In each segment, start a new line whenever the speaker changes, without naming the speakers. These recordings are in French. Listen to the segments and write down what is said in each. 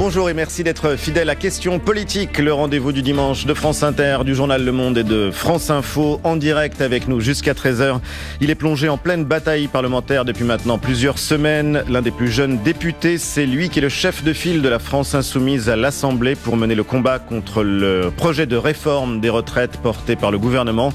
Bonjour et merci d'être fidèle à Question Politique, le rendez-vous du dimanche de France Inter, du journal Le Monde et de France Info, en direct avec nous jusqu'à 13h. Il est plongé en pleine bataille parlementaire depuis maintenant plusieurs semaines. L'un des plus jeunes députés, c'est lui qui est le chef de file de la France Insoumise à l'Assemblée pour mener le combat contre le projet de réforme des retraites porté par le gouvernement.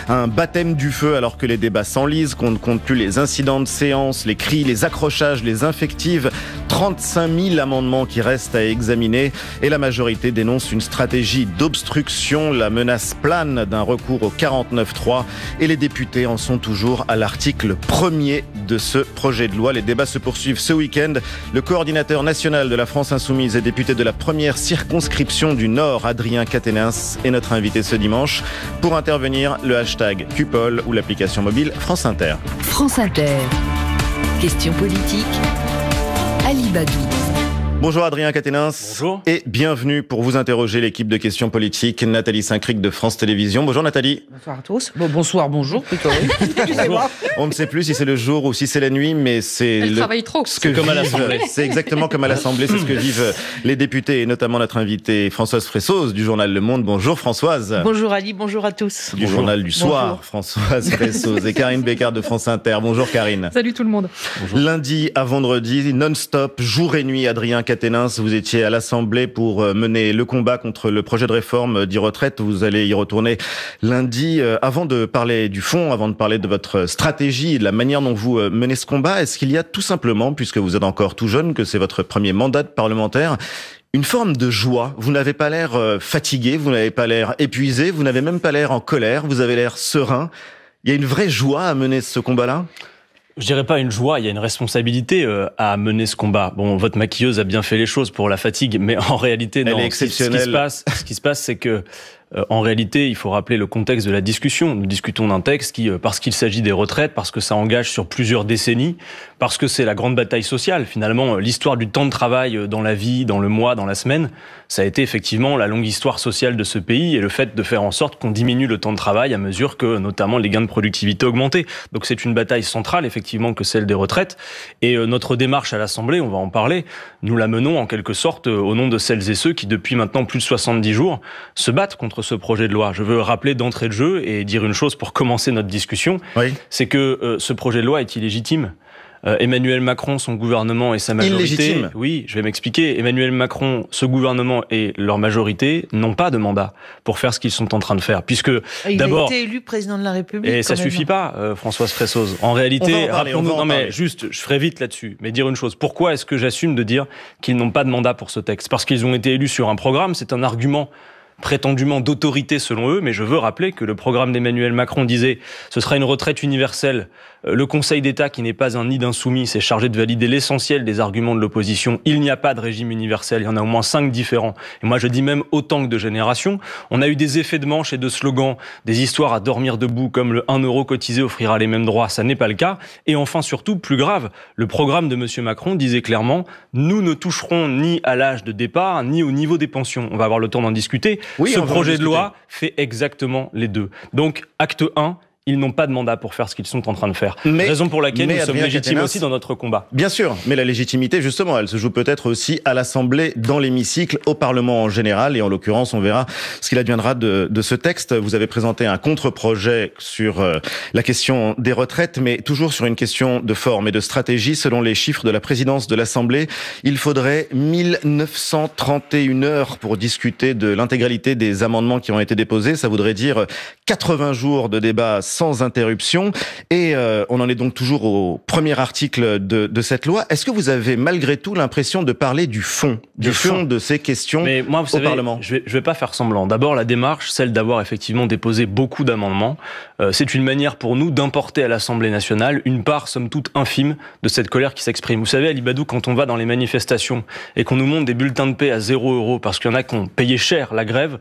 Un baptême du feu alors que les débats s'enlisent, qu'on ne compte plus les incidents de séance, les cris, les accrochages, les invectives. 35 000 amendements qui restent à examiner et la majorité dénonce une stratégie d'obstruction. La menace plane d'un recours au 49.3 et les députés en sont toujours à l'article 1er de ce projet de loi. Les débats se poursuivent ce week-end. Le coordinateur national de la France Insoumise et député de la première circonscription du Nord, Adrien Quatennens, est notre invité ce dimanche. Pour intervenir, le hashtag Cupol ou l'application mobile France Inter.
France Inter. Question politique. Ali Badou.
Bonjour Adrien Quatennens.
Bonjour.
Et bienvenue pour vous interroger l'équipe de Questions Politiques, Nathalie Saint-Cric de France Télévisions. Bonjour Nathalie.
Bonsoir à tous. Bonsoir, bonjour plutôt.
Excusez-moi. On ne sait plus si c'est le jour ou si c'est la nuit, mais c'est
travaille trop.
C'est
comme à l'Assemblée.
C'est exactement comme à l'Assemblée, c'est ce que vivent les députés et notamment notre invitée Françoise Fressoz du journal Le Monde. Bonjour Françoise.
Bonjour Ali, bonjour à tous.
Du journal du soir, Françoise Fressoz et Karine Bécard de France Inter. Bonjour Karine.
Salut tout le monde.
Bonjour. Lundi à vendredi, non-stop, jour et nuit, Adrien Quatennens, vous étiez à l'Assemblée pour mener le combat contre le projet de réforme des retraites. Vous allez y retourner lundi. Avant de parler du fond, avant de parler de votre stratégie, de la manière dont vous menez ce combat, est-ce qu'il y a tout simplement, puisque vous êtes encore tout jeune, que c'est votre premier mandat de parlementaire, une forme de joie? Vous n'avez pas l'air fatigué, vous n'avez pas l'air épuisé, vous n'avez même pas l'air en colère, vous avez l'air serein. Il y a une vraie joie à mener ce combat-là?
Je dirais pas une joie, il y a une responsabilité à mener ce combat. Bon, votre maquilleuse a bien fait les choses pour la fatigue, mais en réalité, non.
Elle est exceptionnelle.
Ce qui se passe, c'est que en réalité, il faut rappeler le contexte de la discussion. Nous discutons d'un texte qui, parce qu'il s'agit des retraites, parce que ça engage sur plusieurs décennies, parce que c'est la grande bataille sociale. Finalement, l'histoire du temps de travail dans la vie, dans le mois, dans la semaine, ça a été effectivement la longue histoire sociale de ce pays et le fait de faire en sorte qu'on diminue le temps de travail à mesure que, notamment, les gains de productivité augmentaient. Donc c'est une bataille centrale, effectivement, que celle des retraites. Et notre démarche à l'Assemblée, on va en parler, nous la menons en quelque sorte au nom de celles et ceux qui, depuis maintenant plus de 70 jours, se battent contre ce projet de loi. Je veux rappeler d'entrée de jeu et dire une chose pour commencer notre discussion, oui. C'est que ce projet de loi est illégitime. Emmanuel Macron, son gouvernement et sa majorité...
Illégitime.
Oui, je vais m'expliquer. Emmanuel Macron, ce gouvernement et leur majorité n'ont pas de mandat pour faire ce qu'ils sont en train de faire. Puisque, d'abord...
Il a été élu président de la République.
Et ça suffit pas, Françoise Fressoz. En réalité, rappelons-nous... Non mais juste, je ferai vite là-dessus. Mais dire une chose. Pourquoi est-ce que j'assume de dire qu'ils n'ont pas de mandat pour ce texte? Parce qu'ils ont été élus sur un programme. C'est un argument prétendument d'autorité selon eux, mais je veux rappeler que le programme d'Emmanuel Macron disait « ce sera une retraite universelle ». Le Conseil d'État, qui n'est pas un nid d'insoumis, s'est chargé de valider l'essentiel des arguments de l'opposition. Il n'y a pas de régime universel, il y en a au moins 5 différents. Et moi je dis même autant que de générations. On a eu des effets de manche et de slogans, des histoires à dormir debout, comme le 1 euro cotisé offrira les mêmes droits, ça n'est pas le cas. Et enfin surtout, plus grave, le programme de M. Macron disait clairement « nous ne toucherons ni à l'âge de départ, ni au niveau des pensions ». On va avoir le temps d'en discuter. Oui, ce projet de loi fait exactement les deux. Donc, acte 1, ils n'ont pas de mandat pour faire ce qu'ils sont en train de faire. Raison pour laquelle nous sommes légitimes aussi dans notre combat.
Bien sûr, mais la légitimité, justement, elle se joue peut-être aussi à l'Assemblée, dans l'hémicycle, au Parlement en général, et en l'occurrence, on verra ce qu'il adviendra de ce texte. Vous avez présenté un contre-projet sur la question des retraites, mais toujours sur une question de forme et de stratégie. Selon les chiffres de la présidence de l'Assemblée, il faudrait 1931 heures pour discuter de l'intégralité des amendements qui ont été déposés. Ça voudrait dire 80 jours de débat sans interruption. Et on en est donc toujours au premier article de cette loi. Est-ce que vous avez malgré tout l'impression de parler du fond de ces questions au Parlement?
Je vais pas faire semblant. D'abord, la démarche, celle d'avoir effectivement déposé beaucoup d'amendements, c'est une manière pour nous d'importer à l'Assemblée nationale une part, somme toute, infime de cette colère qui s'exprime. Vous savez, Ali Badou, quand on va dans les manifestations et qu'on nous montre des bulletins de paix à 0 € parce qu'il y en a qui ont payé cher la grève,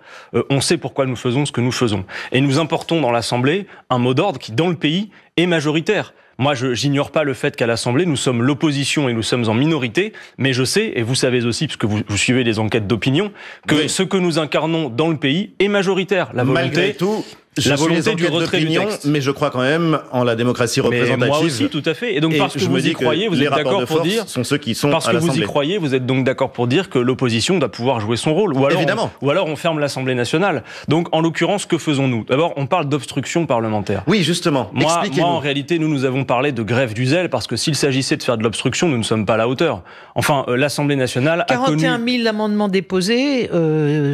on sait pourquoi nous faisons ce que nous faisons. Et nous importons dans l'Assemblée un mot d'ordre qui, dans le pays, est majoritaire. Moi, j'ignore pas le fait qu'à l'Assemblée, nous sommes l'opposition et nous sommes en minorité, mais je sais, et vous savez aussi, puisque vous suivez les enquêtes d'opinion, que ce que nous incarnons dans le pays est majoritaire. La volonté,
malgré tout, la volonté du retrait du texte. Mais je crois quand même en la démocratie représentative.
Moi aussi, tout à fait. Et donc, parce que vous y croyez, vous êtes d'accord pour dire...
sont ceux qui sont
parce que vous y croyez, vous êtes donc d'accord pour dire que l'opposition doit pouvoir jouer son rôle.
Évidemment.
Ou alors on ferme l'Assemblée nationale. Donc, en l'occurrence, que faisons-nous ? D'abord, on parle d'obstruction parlementaire.
Oui, justement.
Moi, en réalité, nous avons parlé de grève du zèle, parce que s'il s'agissait de faire de l'obstruction, nous ne sommes pas à la hauteur. Enfin, l'Assemblée nationale a connu...
41 000 amendements déposés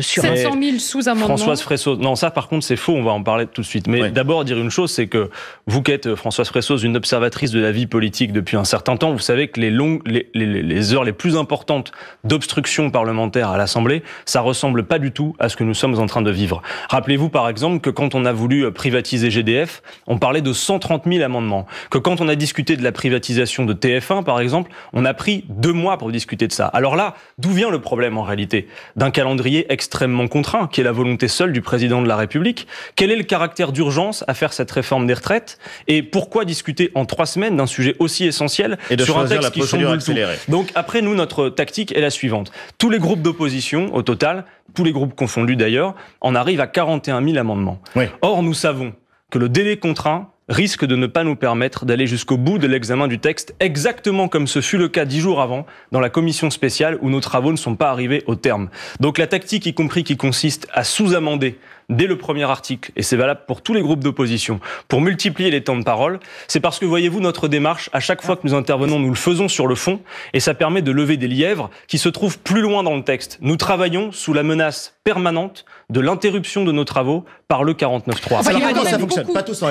sur...
700 000 sous-amendements.
Françoise Fressoz... Non, ça, par contre, c'est faux, on va en parler tout de suite. Mais d'abord, dire une chose, c'est que vous qui êtes, Françoise Fressoz, une observatrice de la vie politique depuis un certain temps, vous savez que les heures les plus importantes d'obstruction parlementaire à l'Assemblée, ça ressemble pas du tout à ce que nous sommes en train de vivre. Rappelez-vous, par exemple, que quand on a voulu privatiser GDF, on parlait de 130 000 amendements. Que quand on a discuté de la privatisation de TF1, par exemple, on a pris 2 mois pour discuter de ça. Alors là, d'où vient le problème en réalité ? D'un calendrier extrêmement contraint, qui est la volonté seule du président de la République. Quel est le caractère d'urgence à faire cette réforme des retraites ? Et pourquoi discuter en 3 semaines d'un sujet aussi essentiel sur un texte qui chamboule tout ? Donc après, nous, notre tactique est la suivante. Tous les groupes d'opposition, au total, tous les groupes confondus d'ailleurs, en arrivent à 41 000 amendements. Oui. Or, nous savons que le délai contraint risque de ne pas nous permettre d'aller jusqu'au bout de l'examen du texte, exactement comme ce fut le cas 10 jours avant, dans la commission spéciale où nos travaux ne sont pas arrivés au terme. Donc la tactique, y compris qui consiste à sous-amender dès le premier article, et c'est valable pour tous les groupes d'opposition, pour multiplier les temps de parole, c'est parce que, voyez-vous, notre démarche, à chaque fois que nous intervenons, nous le faisons sur le fond, et ça permet de lever des lièvres qui se trouvent plus loin dans le texte. Nous travaillons sous la menace permanente de l'interruption de nos travaux par le 49.3.
Alors comment ça fonctionne ? Pas tous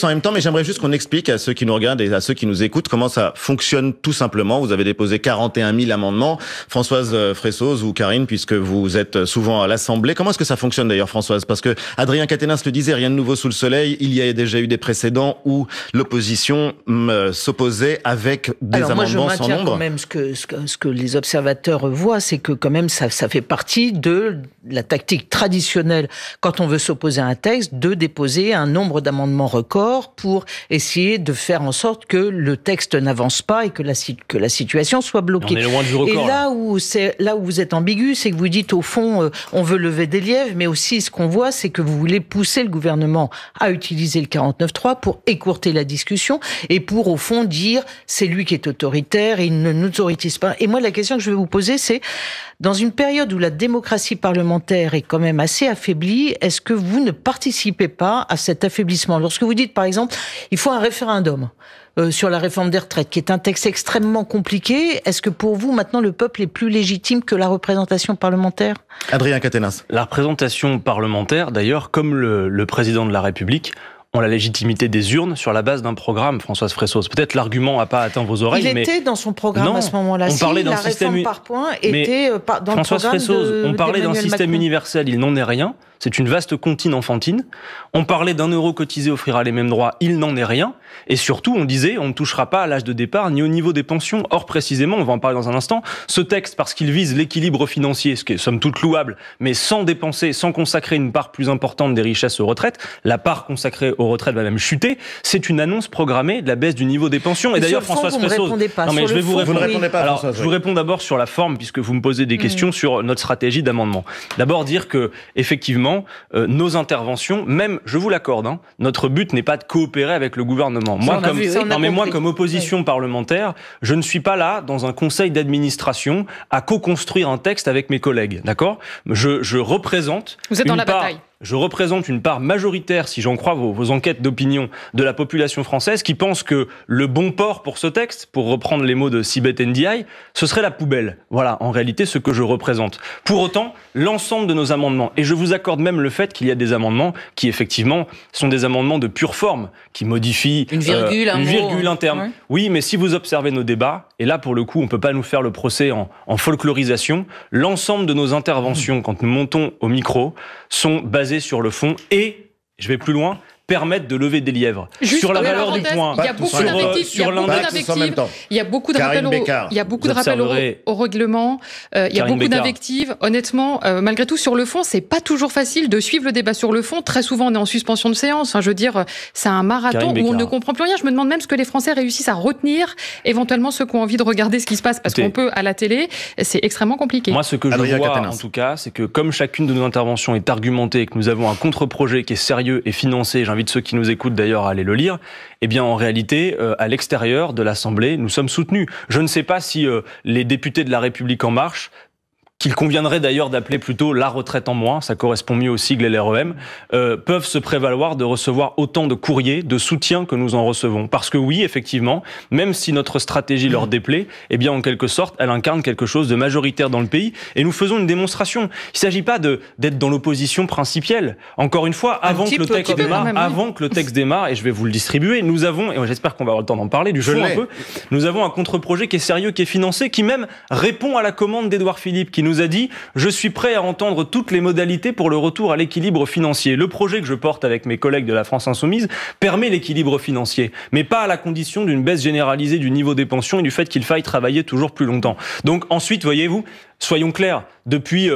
en même temps, mais j'aimerais juste qu'on explique à ceux qui nous regardent et à ceux qui nous écoutent comment ça fonctionne tout simplement. Vous avez déposé 41 000 amendements. Françoise Fressoz ou Karine, puisque vous êtes souvent à l'Assemblée. Comment est-ce que ça fonctionne d'ailleurs, Françoise ? Parce que Adrien Quatennens le disait, rien de nouveau sous le soleil. Il y a déjà eu des précédents où l'opposition s'opposait avec des amendements sans nombre.
Moi, je maintiens quand même ce que les observateurs voient, c'est que quand même ça fait partie de la tactique traditionnelle quand on veut s'opposer à un texte, de déposer un nombre d'amendements record pour essayer de faire en sorte que le texte n'avance pas et que la situation soit bloquée.
On est loin du record,
et là où vous êtes ambigu, c'est que vous dites au fond, on veut lever des lièvres, mais aussi ce qu'on voit, c'est que vous voulez pousser le gouvernement à utiliser le 49.3 pour écourter la discussion et pour, au fond, dire c'est lui qui est autoritaire et il ne nous autorise pas. Et moi, la question que je vais vous poser, c'est dans une période où la démocratie parlementaire est quand même assez affaiblie, est-ce que vous ne participez pas à cet affaiblissement ? Lorsque vous dites, par exemple, il faut un référendum sur la réforme des retraites, qui est un texte extrêmement compliqué, est-ce que pour vous, maintenant, le peuple est plus légitime que la représentation parlementaire ?
Adrien Quatennens.
La représentation parlementaire, d'ailleurs, comme le président de la République, ont la légitimité des urnes sur la base d'un programme, Françoise Fressoz. Peut-être l'argument n'a pas atteint vos oreilles, mais...
Il était dans son programme à ce moment-là.
On parlait d'un système...
par point était dans
Françoise
le programme
Fressoz, on parlait d'un système
Macron.
universel, il n'en est rien. C'est une vaste comptine enfantine. On parlait d'1 euro cotisé offrira les mêmes droits, il n'en est rien. Et surtout, on disait, on ne touchera pas à l'âge de départ ni au niveau des pensions. Or, précisément, on va en parler dans un instant, ce texte, parce qu'il vise l'équilibre financier, ce qui est somme toute louable, mais sans dépenser, sans consacrer une part plus importante des richesses aux retraites, la part consacrée aux retraites va même chuter, c'est une annonce programmée de la baisse du niveau des pensions. Et d'ailleurs, Françoise Fressoz...
Non, mais je vais vous
répondre. Vous ne répondez pas,
Alors,
Françoise,
je vous réponds d'abord sur la forme, puisque vous me posez des questions sur notre stratégie d'amendement. D'abord, dire que, effectivement, nos interventions, même, je vous l'accorde, notre but n'est pas de coopérer avec le gouvernement. Moi, comme opposition parlementaire, je ne suis pas là, dans un conseil d'administration, à co-construire un texte avec mes collègues, d'accord ? Je représente...
Vous êtes dans la bataille.
Je représente une part majoritaire, si j'en crois vos enquêtes d'opinion, de la population française qui pense que le bon port pour ce texte, pour reprendre les mots de Sibeth Ndiaye, ce serait la poubelle. Voilà, en réalité, ce que je représente. Pour autant, l'ensemble de nos amendements, et je vous accorde même le fait qu'il y a des amendements qui, effectivement, sont des amendements de pure forme, qui modifient
une virgule,
un terme. Ouais. Oui, mais si vous observez nos débats, et là, pour le coup, on ne peut pas nous faire le procès en folklorisation, l'ensemble de nos interventions, quand nous montons au micro, sont basées sur le fond et, je vais plus loin, permettent de lever des lièvres. Sur la valeur du point,
il y a beaucoup d'invectives, il y a beaucoup de rappels au règlement, il y a beaucoup d'invectives. Honnêtement, malgré tout, sur le fond, c'est pas toujours facile de suivre le débat sur le fond. Très souvent, on est en suspension de séance. Je veux dire, c'est un marathon où on ne comprend plus rien. Je me demande même ce que les Français réussissent à retenir, éventuellement ceux qui ont envie de regarder ce qui se passe, parce qu'on peut à la télé, c'est extrêmement compliqué.
Moi, ce que je vois, en tout cas, c'est que comme chacune de nos interventions est argumentée et que nous avons un contre-projet qui est sérieux et financé, j'invite ceux qui nous écoutent d'ailleurs à aller le lire, eh bien en réalité, à l'extérieur de l'Assemblée, nous sommes soutenus. Je ne sais pas si les députés de La République En Marche, qu'il conviendrait d'ailleurs d'appeler plutôt la retraite en moins, ça correspond mieux au sigle LREM, peuvent se prévaloir de recevoir autant de courriers, de soutien que nous en recevons. Parce que oui, effectivement, même si notre stratégie leur déplaît, eh bien en quelque sorte, elle incarne quelque chose de majoritaire dans le pays, et nous faisons une démonstration. Il ne s'agit pas d'être dans l'opposition principielle. Encore une fois, avant que le texte démarre, et je vais vous le distribuer, nous avons, et j'espère qu'on va avoir le temps d'en parler, du fond un peu, nous avons un contre-projet qui est sérieux, qui est financé, qui même répond à la commande d'Édouard Philippe, qui nous a dit « Je suis prêt à entendre toutes les modalités pour le retour à l'équilibre financier ». Le projet que je porte avec mes collègues de la France Insoumise permet l'équilibre financier, mais pas à la condition d'une baisse généralisée du niveau des pensions et du fait qu'il faille travailler toujours plus longtemps. Donc ensuite, voyez-vous, soyons clairs, depuis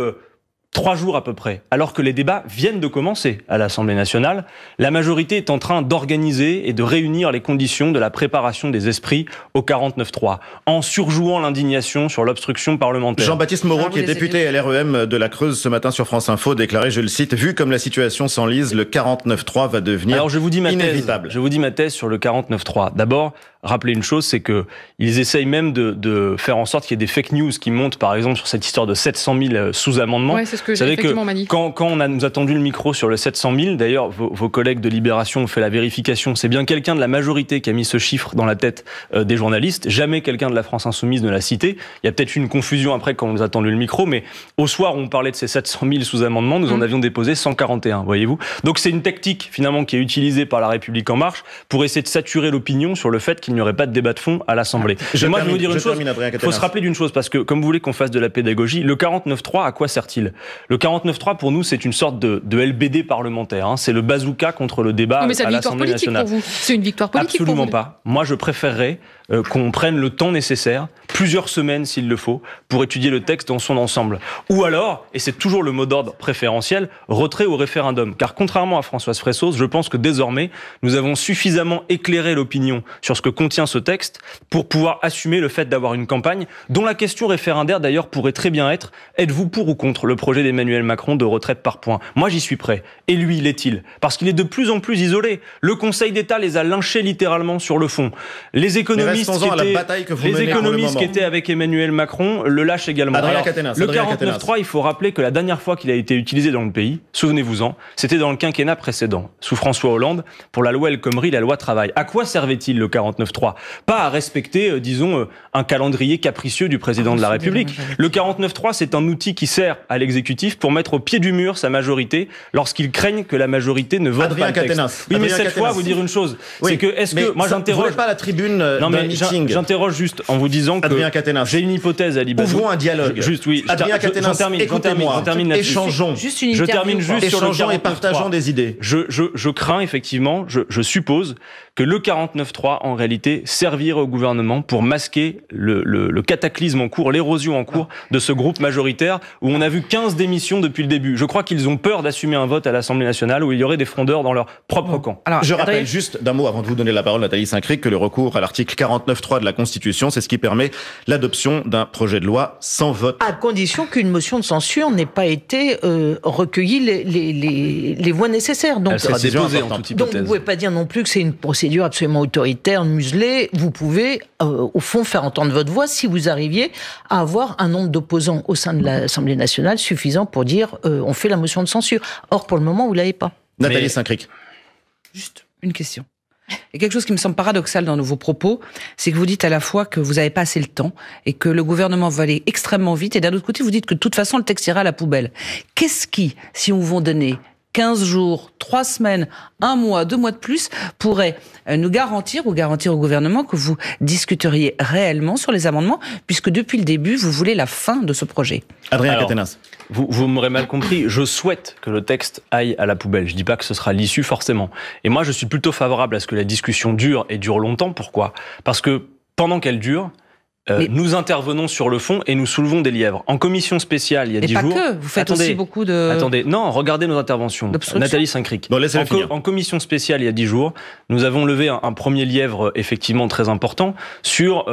3 jours à peu près, alors que les débats viennent de commencer à l'Assemblée nationale, la majorité est en train d'organiser et de réunir les conditions de la préparation des esprits au 49.3, en surjouant l'indignation sur l'obstruction parlementaire.
Jean-Baptiste Moreau, qui est député LREM de la Creuse ce matin sur France Info, déclarait, je le cite, « Vu comme la situation s'enlise, le 49.3 va devenir inévitable ».
Je vous dis ma thèse sur le 49.3. D'abord, rappelez une chose, c'est que ils essayent même de faire en sorte qu'il y ait des fake news qui montent, par exemple, sur cette histoire de 700 000 sous-amendements.
Ouais, c'est ce que j'ai effectivement dit.
Quand on nous a tendu le micro sur le 700 000, d'ailleurs, vos collègues de Libération ont fait la vérification. C'est bien quelqu'un de la majorité qui a mis ce chiffre dans la tête des journalistes. Jamais quelqu'un de la France Insoumise ne l'a cité. Il y a peut-être eu une confusion après quand on nous a tendu le micro, mais au soir où on parlait de ces 700 000 sous-amendements, nous en avions déposé 141, voyez-vous. Donc c'est une tactique, finalement, qui est utilisée par La République En Marche pour essayer de saturer l'opinion sur le fait qu'il n'y aurait pas de débat de fond à l'Assemblée. Moi, je vais vous dire une chose, il faut se rappeler d'une chose, parce que comme vous voulez qu'on fasse de la pédagogie, le 49.3, à quoi sert-il ? Le 49.3, pour nous, c'est une sorte de LBD parlementaire. Hein. C'est le bazooka contre le débat à l'Assemblée nationale.
C'est une victoire politique
Absolument
pour vous.
Pas. Moi, je préférerais qu'on prenne le temps nécessaire, plusieurs semaines s'il le faut, pour étudier le texte dans son ensemble. Ou alors, et c'est toujours le mot d'ordre préférentiel, retrait au référendum. Car contrairement à Françoise Fressoz, je pense que désormais, nous avons suffisamment éclairé l'opinion sur ce que contient ce texte pour pouvoir assumer le fait d'avoir une campagne dont la question référendaire d'ailleurs pourrait très bien être « Êtes-vous pour ou contre le projet d'Emmanuel Macron de retraite par points ?» Moi, j'y suis prêt. Et lui, l'est-il ? Parce qu'il est de plus en plus isolé. Le Conseil d'État les a lynchés littéralement sur le fond. Les économistes qui étaient avec Emmanuel Macron le lâchent également. Alors, le 49.3, il faut rappeler que la dernière fois qu'il a été utilisé dans le pays, souvenez-vous-en, c'était dans le quinquennat précédent, sous François Hollande, pour la loi El Khomri, la loi travail. À quoi servait-il le 49.3 ? Pas à respecter, disons, un calendrier capricieux du président de la République. Le 49.3, c'est un outil qui sert à l'exécutif pour mettre au pied du mur sa majorité lorsqu'ils craignent que la majorité ne vote pas le texte. Oui, mais cette fois, vous dire une chose, c'est que, moi j'interroge...
pas la tribune d'un meeting.
J'interroge juste en vous disant que j'ai une hypothèse à Libadou.
Ouvrons un dialogue.
Juste, oui.
Adrien Quatennens, écoutez-moi. Échangeons.
Je termine juste sur le 49.3.
Et partageons des idées.
Je crains effectivement, je suppose que le 49.3, en réalité, servira au gouvernement pour masquer le cataclysme en cours, l'érosion en cours de ce groupe majoritaire où on a vu 15 démissions depuis le début. Je crois qu'ils ont peur d'assumer un vote à l'Assemblée nationale où il y aurait des frondeurs dans leur propre camp.
Alors, je rappelle juste d'un mot avant de vous donner la parole, Nathalie Saint-Cric, que le recours à l'article 49.3 de la Constitution, c'est ce qui permet l'adoption d'un projet de loi sans vote.
À condition qu'une motion de censure n'ait pas été recueillie les voix nécessaires. Donc,
elle sera déposée en toute hypothèse.
Donc vous ne pouvez pas dire non plus que c'est une procédure absolument autoritaire, muselée. Vous pouvez, au fond, faire entendre votre voix si vous arriviez à avoir un nombre d'opposants au sein de l'Assemblée nationale suffisant pour dire on fait la motion de censure. Or, pour le moment, vous ne l'avez pas.
Nathalie Saint-Cric.
Juste une question. Et quelque chose qui me semble paradoxal dans vos propos, c'est que vous dites à la fois que vous n'avez pas assez le temps et que le gouvernement va aller extrêmement vite, et d'un autre côté, vous dites que de toute façon, le texte ira à la poubelle. Qu'est-ce qui, si on vous donne 15 jours, 3 semaines, 1 mois, 2 mois de plus pourrait nous garantir ou garantir au gouvernement que vous discuteriez réellement sur les amendements, puisque depuis le début, vous voulez la fin de ce projet.
Adrien Quatennens.
Vous m'aurez mal compris, je souhaite que le texte aille à la poubelle. Je dis pas que ce sera l'issue forcément. Et moi, je suis plutôt favorable à ce que la discussion dure et dure longtemps. Pourquoi ? Parce que pendant qu'elle dure, nous intervenons sur le fond et nous soulevons des lièvres. En commission spéciale, il y a 10 jours...
Et pas que, vous faites aussi beaucoup de...
Attendez, non, regardez nos interventions. Nathalie Saint-Cric. En commission spéciale, il y a 10 jours, nous avons levé un premier lièvre effectivement très important sur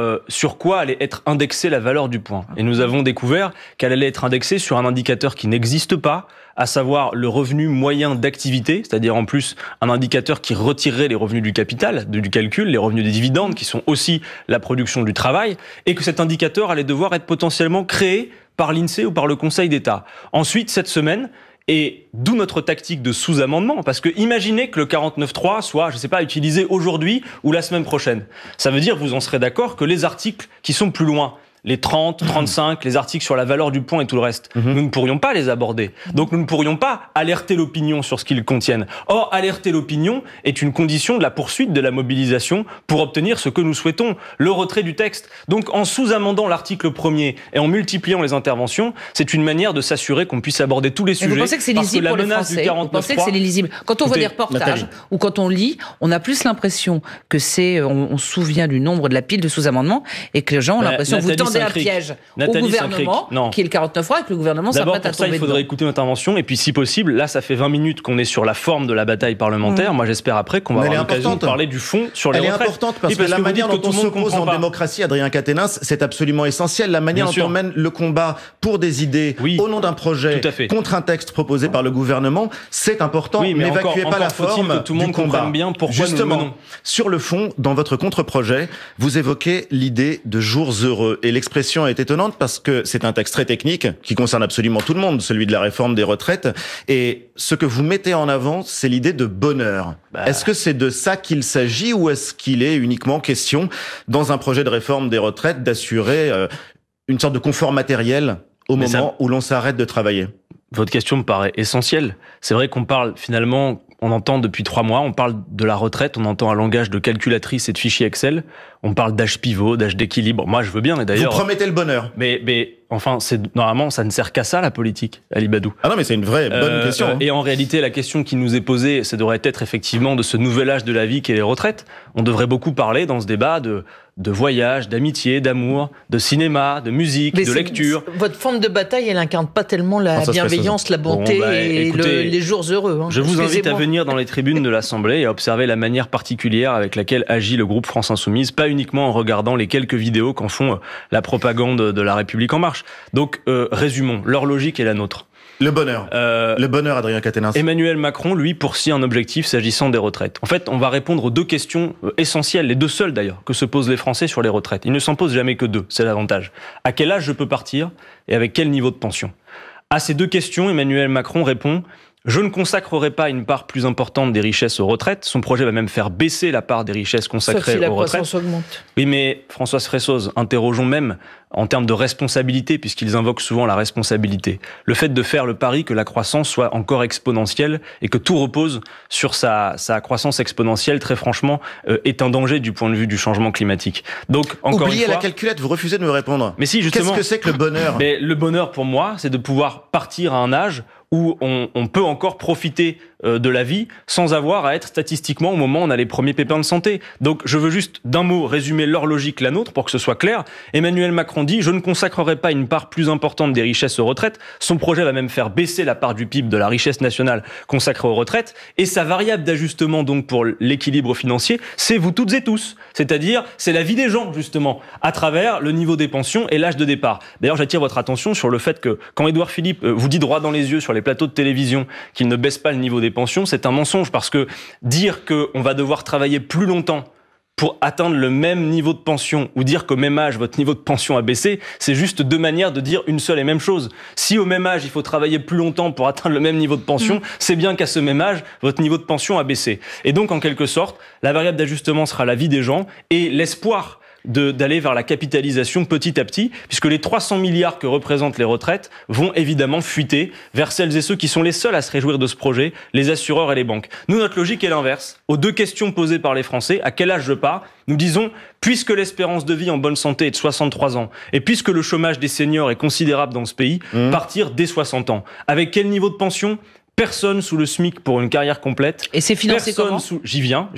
quoi allait être indexée la valeur du point. Et nous avons découvert qu'elle allait être indexée sur un indicateur qui n'existe pas, à savoir le revenu moyen d'activité, c'est-à-dire en plus un indicateur qui retirerait les revenus du capital, du calcul, les revenus des dividendes, qui sont aussi la production du travail, et que cet indicateur allait devoir être potentiellement créé par l'INSEE ou par le Conseil d'État. Ensuite, cette semaine, et d'où notre tactique de sous-amendement, parce que imaginez que le 49.3 soit, je sais pas, utilisé aujourd'hui ou la semaine prochaine. Ça veut dire, vous en serez d'accord, que les articles qui sont plus loin, les 30, 35, les articles sur la valeur du point et tout le reste, nous ne pourrions pas les aborder. Donc nous ne pourrions pas alerter l'opinion sur ce qu'ils contiennent. Or, alerter l'opinion est une condition de la poursuite de la mobilisation pour obtenir ce que nous souhaitons, le retrait du texte. Donc en sous-amendant l'article 1er et en multipliant les interventions, c'est une manière de s'assurer qu'on puisse aborder tous les sujets.
Vous pensez que c'est lisible pour les Français ? Vous pensez que c'est lisible ? Quand on voit des reportages ou quand on lit, on a plus l'impression que c'est... On se souvient du nombre de la pile de sous-amendements et que les gens ont l'impression que vous tendez un piège au gouvernement, qui est le 49.3, et que le gouvernement s'apprête à tomber.
D'abord, pour ça, il faudrait écouter notre intervention, et puis si possible, là, ça fait 20 minutes qu'on est sur la forme de la bataille parlementaire. Moi, j'espère après qu'on va avoir l'occasion de parler du fond sur les retraites.
Elle est importante parce que la manière dont on s'oppose en démocratie, Adrien Quatennens, c'est absolument essentiel. La manière dont on mène le combat pour des idées, au nom d'un projet, contre un texte proposé par le gouvernement, c'est important.
Oui, mais
n'évacuez pas la forme
que tout le monde comprenne bien pourquoi
justement,
nous le menons.
Sur le fond, dans votre contre-projet, vous évoquez l'idée de jours heureux. Et l'expression est étonnante parce que c'est un texte très technique qui concerne absolument tout le monde, celui de la réforme des retraites. Et ce que vous mettez en avant, c'est l'idée de bonheur. Est-ce que c'est de ça qu'il s'agit ou est-ce qu'il est uniquement question, dans un projet de réforme des retraites, d'assurer une sorte de confort matériel au moment où l'on s'arrête de travailler ?
Votre question me paraît essentielle. C'est vrai qu'on parle finalement... On entend depuis 3 mois, on parle de la retraite, on entend un langage de calculatrice et de fichier Excel, on parle d'âge pivot, d'âge d'équilibre. Moi, je veux bien, et d'ailleurs...
Vous promettez le bonheur.
Mais enfin, normalement, ça ne sert qu'à ça, la politique, Ali Badou.
Ah non, mais c'est une vraie bonne question.
Et en réalité, la question qui nous est posée, ça devrait être effectivement de ce nouvel âge de la vie qu'est les retraites. On devrait beaucoup parler dans ce débat de voyage, d'amitié, d'amour, de cinéma, de musique, de lecture.
Votre forme de bataille, elle incarne pas tellement la bienveillance, la bonté et les jours heureux.
Je vous invite à venir dans les tribunes de l'Assemblée et à observer la manière particulière avec laquelle agit le groupe France Insoumise, pas uniquement en regardant les quelques vidéos qu'en font la propagande de La République En Marche. Donc, résumons, leur logique est la nôtre.
Le bonheur. Le bonheur, Adrien Quatennens.
Emmanuel Macron, lui, poursuit un objectif s'agissant des retraites. En fait, on va répondre aux 2 questions essentielles, les 2 seules d'ailleurs, que se posent les Français sur les retraites. Ils ne s'en posent jamais que 2, c'est l'avantage. À quel âge je peux partir et avec quel niveau de pension ? À ces 2 questions, Emmanuel Macron répond « Je ne consacrerai pas une part plus importante des richesses aux retraites. » Son projet va même faire baisser la part des richesses consacrées aux retraites.
Sauf si la croissance augmente.
Oui, mais Françoise Fressoz, interrogeons même en termes de responsabilité, puisqu'ils invoquent souvent la responsabilité. Le fait de faire le pari que la croissance soit encore exponentielle et que tout repose sur sa croissance exponentielle, très franchement, est un danger du point de vue du changement climatique. Donc, encore
Oubliez
une fois,
la calculette, vous refusez de me répondre.
Mais si, justement.
Qu'est-ce que c'est que le bonheur ?
Mais le bonheur, pour moi, c'est de pouvoir partir à un âge où on peut encore profiter de la vie sans avoir à être statistiquement au moment où on a les premiers pépins de santé. Donc je veux juste d'un mot résumer leur logique, la nôtre, pour que ce soit clair. Emmanuel Macron dit « Je ne consacrerai pas une part plus importante des richesses aux retraites ». Son projet va même faire baisser la part du PIB de la richesse nationale consacrée aux retraites. Et sa variable d'ajustement donc pour l'équilibre financier, c'est vous toutes et tous. C'est-à-dire, c'est la vie des gens, justement, à travers le niveau des pensions et l'âge de départ. D'ailleurs, j'attire votre attention sur le fait que quand Édouard Philippe vous dit droit dans les yeux sur les plateaux de télévision qu'il ne baisse pas le niveau des pensions, c'est un mensonge, parce que dire qu'on va devoir travailler plus longtemps pour atteindre le même niveau de pension, ou dire qu'au même âge, votre niveau de pension a baissé, c'est juste 2 manières de dire une seule et même chose. Si au même âge, il faut travailler plus longtemps pour atteindre le même niveau de pension, c'est bien qu'à ce même âge, votre niveau de pension a baissé. Et donc, en quelque sorte, la variable d'ajustement sera la vie des gens et l'espoir d'aller vers la capitalisation petit à petit, puisque les 300 milliards que représentent les retraites vont évidemment fuiter vers celles et ceux qui sont les seuls à se réjouir de ce projet, les assureurs et les banques. Nous, notre logique est l'inverse. Aux 2 questions posées par les Français, à quel âge je pars, nous disons, puisque l'espérance de vie en bonne santé est de 63 ans, et puisque le chômage des seniors est considérable dans ce pays, partir dès 60 ans. Avec quel niveau de pension ? Personne sous le SMIC pour une carrière complète.
Et c'est financé comment ?
J'y viens.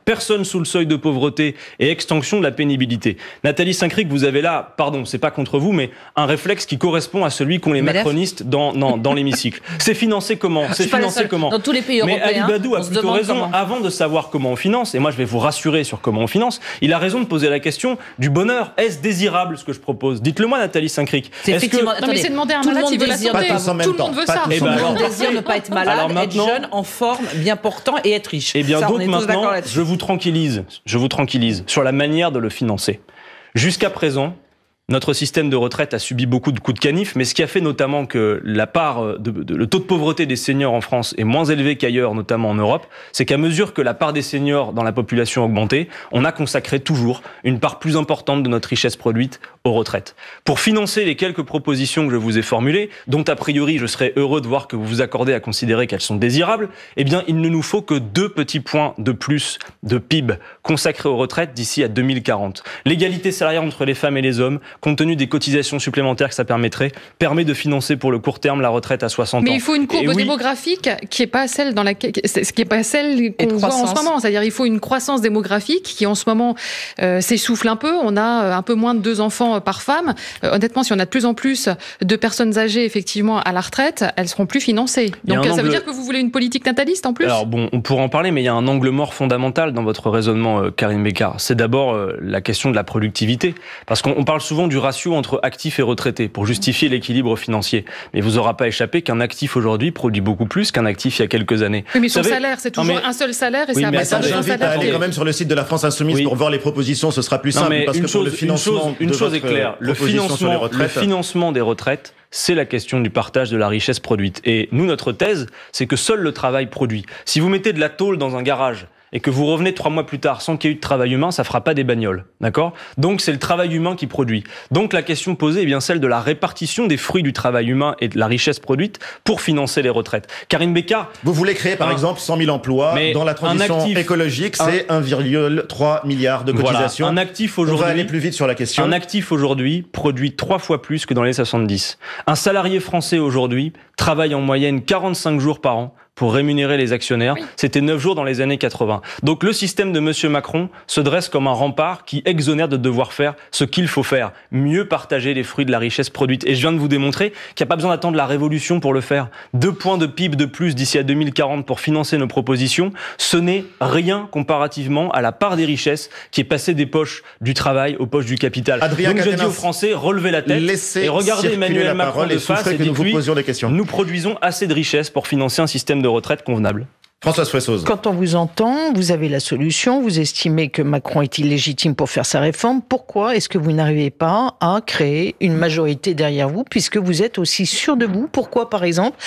Personne sous le seuil de pauvreté et extinction de la pénibilité. Nathalie Saint-Cric, vous avez là, pardon, c'est pas contre vous, mais un réflexe qui correspond à celui qu'ont les macronistes dans l'hémicycle. C'est financé comment ? C'est financé comment ?
Dans tous les pays européens.
Mais Ali Badou a plutôt raison. Avant de savoir comment on finance, et moi je vais vous rassurer sur comment on finance, il a raison de poser la question du bonheur. Est-ce désirable ce que je propose ? Dites-le moi, Nathalie Saint-Cric.
C'est effectivement. Non, mais c'est demander à un malade qui veut la santé. Tout le monde veut ça.
Tout le monde désire ne pas être malade, être jeune, en forme, bien portant et être riche.
Eh bien, ça, donc maintenant, je vous tranquillise sur la manière de le financer. Jusqu'à présent, notre système de retraite a subi beaucoup de coups de canif, mais ce qui a fait notamment que le taux de pauvreté des seniors en France est moins élevé qu'ailleurs, notamment en Europe, c'est qu'à mesure que la part des seniors dans la population augmentait, on a consacré toujours une part plus importante de notre richesse produite aux retraites. Pour financer les quelques propositions que je vous ai formulées, dont a priori je serais heureux de voir que vous vous accordez à considérer qu'elles sont désirables, eh bien il ne nous faut que 2 petits points de plus de PIB consacrés aux retraites d'ici à 2040. L'égalité salariale entre les femmes et les hommes, compte tenu des cotisations supplémentaires que ça permet de financer pour le court terme la retraite à 60 ans.
Mais il faut une courbe démographique qui n'est pas celle qu'on voit en ce moment. C'est-à-dire il faut une croissance démographique qui en ce moment s'essouffle un peu. On a un peu moins de 2 enfants par femme. Honnêtement, si on a de plus en plus de personnes âgées effectivement à la retraite, elles seront plus financées. Donc ça veut dire que vous voulez une politique nataliste en plus ?
Alors bon, on pourra en parler, mais il y a un angle mort fondamental dans votre raisonnement, Karine Bécard. C'est d'abord la question de la productivité. Parce qu'on parle souvent du ratio entre actifs et retraités pour justifier l'équilibre financier. Mais vous n'aura pas échappé qu'un actif aujourd'hui produit beaucoup plus qu'un actif il y a quelques années.
Oui, mais son salaire, c'est toujours un seul salaire et c'est à partir de son salaire.
J'invite à aller quand même sur le site de la France Insoumise pour voir les propositions, ce sera plus simple parce que pour le financement
une chose est claire, le financement des retraites, c'est la question du partage de la richesse produite. Et nous, notre thèse, c'est que seul le travail produit. Si vous mettez de la tôle dans un garage et que vous revenez 3 mois plus tard sans qu'il y ait eu de travail humain, ça fera pas des bagnoles, d'accord ? Donc c'est le travail humain qui produit. Donc la question posée est bien celle de la répartition des fruits du travail humain et de la richesse produite pour financer les retraites. Karine Bécard...
Vous voulez créer par exemple 100 000 emplois dans la transition écologique, c'est 1,3 milliard de cotisations.
Voilà, un actif aujourd'hui...
On va aller plus vite sur la question.
Un actif aujourd'hui produit 3 fois plus que dans les 70. Un salarié français aujourd'hui travaille en moyenne 45 jours par an pour rémunérer les actionnaires. Oui. C'était 9 jours dans les années 80. Donc le système de M. Macron se dresse comme un rempart qui exonère de devoir faire ce qu'il faut faire. Mieux partager les fruits de la richesse produite. Et je viens de vous démontrer qu'il n'y a pas besoin d'attendre la révolution pour le faire. 2 points de PIB de plus d'ici à 2040 pour financer nos propositions, ce n'est rien comparativement à la part des richesses qui est passée des poches du travail aux poches du capital. Donc je dis aux Français, relevez la tête et regardez Emmanuel Macron de face et dites-lui, nous produisons assez de richesses pour financer un système de retraite convenable.
Françoise Fressoz.
Quand on vous entend, vous avez la solution, vous estimez que Macron est illégitime pour faire sa réforme. Pourquoi est-ce que vous n'arrivez pas à créer une majorité derrière vous, puisque vous êtes aussi sûr de vous ? Pourquoi, par exemple,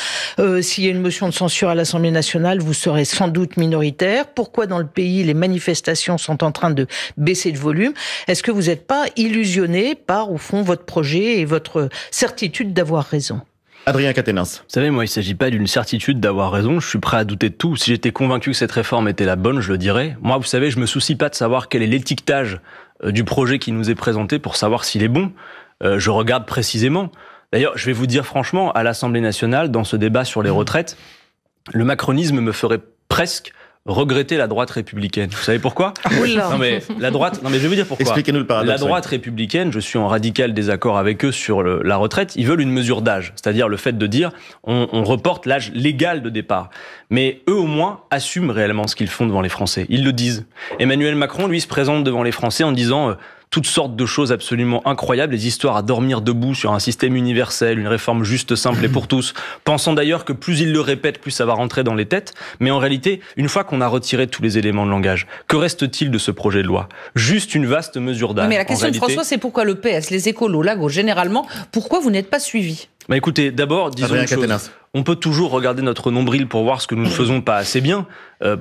s'il y a une motion de censure à l'Assemblée nationale, vous serez sans doute minoritaire ? Pourquoi dans le pays, les manifestations sont en train de baisser de volume ? Est-ce que vous n'êtes pas illusionné par, au fond, votre projet et votre certitude d'avoir raison ?
Adrien Quatennens.
Vous savez, moi, il ne s'agit pas d'une certitude d'avoir raison. Je suis prêt à douter de tout. Si j'étais convaincu que cette réforme était la bonne, je le dirais. Moi, vous savez, je me soucie pas de savoir quel est l'étiquetage du projet qui nous est présenté pour savoir s'il est bon. Je regarde précisément. D'ailleurs, je vais vous dire franchement, à l'Assemblée nationale, dans ce débat sur les retraites, le macronisme me ferait presque regretter la droite républicaine. Vous savez pourquoi ? Non mais la droite. Non mais je vais vous dire pourquoi.
Expliquez-nous le paradoxe.
La droite républicaine, je suis en radical désaccord avec eux sur la retraite. Ils veulent une mesure d'âge, c'est-à-dire le fait de dire on reporte l'âge légal de départ. Mais eux au moins assument réellement ce qu'ils font devant les Français. Ils le disent. Emmanuel Macron, lui, se présente devant les Français en disant toutes sortes de choses absolument incroyables, des histoires à dormir debout sur un système universel, une réforme juste, simple et pour tous, pensant d'ailleurs que plus il le répète, plus ça va rentrer dans les têtes. Mais en réalité, une fois qu'on a retiré tous les éléments de langage, que reste-t-il de ce projet de loi ? Juste une vaste mesure d'âge.
Mais la question de François, c'est pourquoi le PS, les écolos, la gauche, généralement, pourquoi vous n'êtes pas suivis ?
Écoutez, d'abord, disons une chose. on peut toujours regarder notre nombril pour voir ce que nous ne faisons pas assez bien.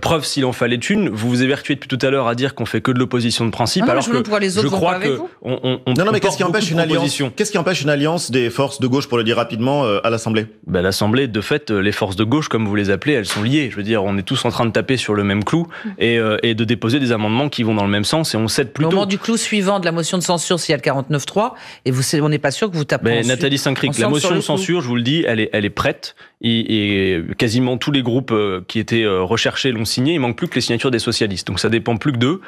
Preuve s'il en fallait une, vous vous évertuez depuis tout à l'heure à dire qu'on fait que de l'opposition de principe, alors que je crois que
non, mais qu'est-ce qui empêche une alliance? Qu'est-ce qui empêche une alliance des forces de gauche, pour le dire rapidement, à l'Assemblée?
L'Assemblée, de fait, les forces de gauche, comme vous les appelez, elles sont liées. Je veux dire, on est tous en train de taper sur le même clou et de déposer des amendements qui vont dans le même sens, et on cède plutôt. Au
moment du clou suivant de la motion de censure, s'il y a le 49.3, et on n'est pas sûr que vous tapez.
Nathalie Saint-Cric, la motion de censure, je vous le dis, elle est prête. Et quasiment tous les groupes qui étaient recherchés l'ont signé. Il manque plus que les signatures des socialistes. Donc ça dépend plus que d'eux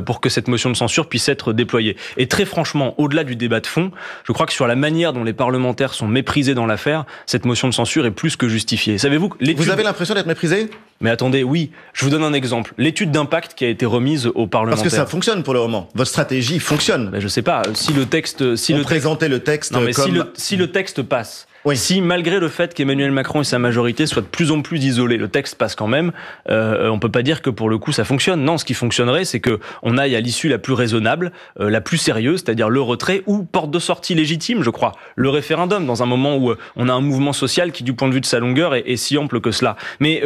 pour que cette motion de censure puisse être déployée. Et très franchement, au-delà du débat de fond, je crois que sur la manière dont les parlementaires sont méprisés dans l'affaire, cette motion de censure est plus que justifiée. Savez-vous que
vous avez l'impression d'être méprisé?
Mais attendez, oui. Je vous donne un exemple. L'étude d'impact qui a été remise aux parlementaires.
Parce que ça fonctionne pour le moment. Votre stratégie fonctionne.
Je sais pas. Si le texte,
présentait le texte.
Non, mais si le texte passe. Oui. Si, malgré le fait qu'Emmanuel Macron et sa majorité soient de plus en plus isolés, le texte passe quand même, on peut pas dire que pour le coup ça fonctionne. Non, ce qui fonctionnerait, c'est que on aille à l'issue la plus raisonnable, la plus sérieuse, c'est-à-dire le retrait ou porte de sortie légitime, je crois, le référendum, dans un moment où on a un mouvement social qui, du point de vue de sa longueur, est si ample que cela. Mais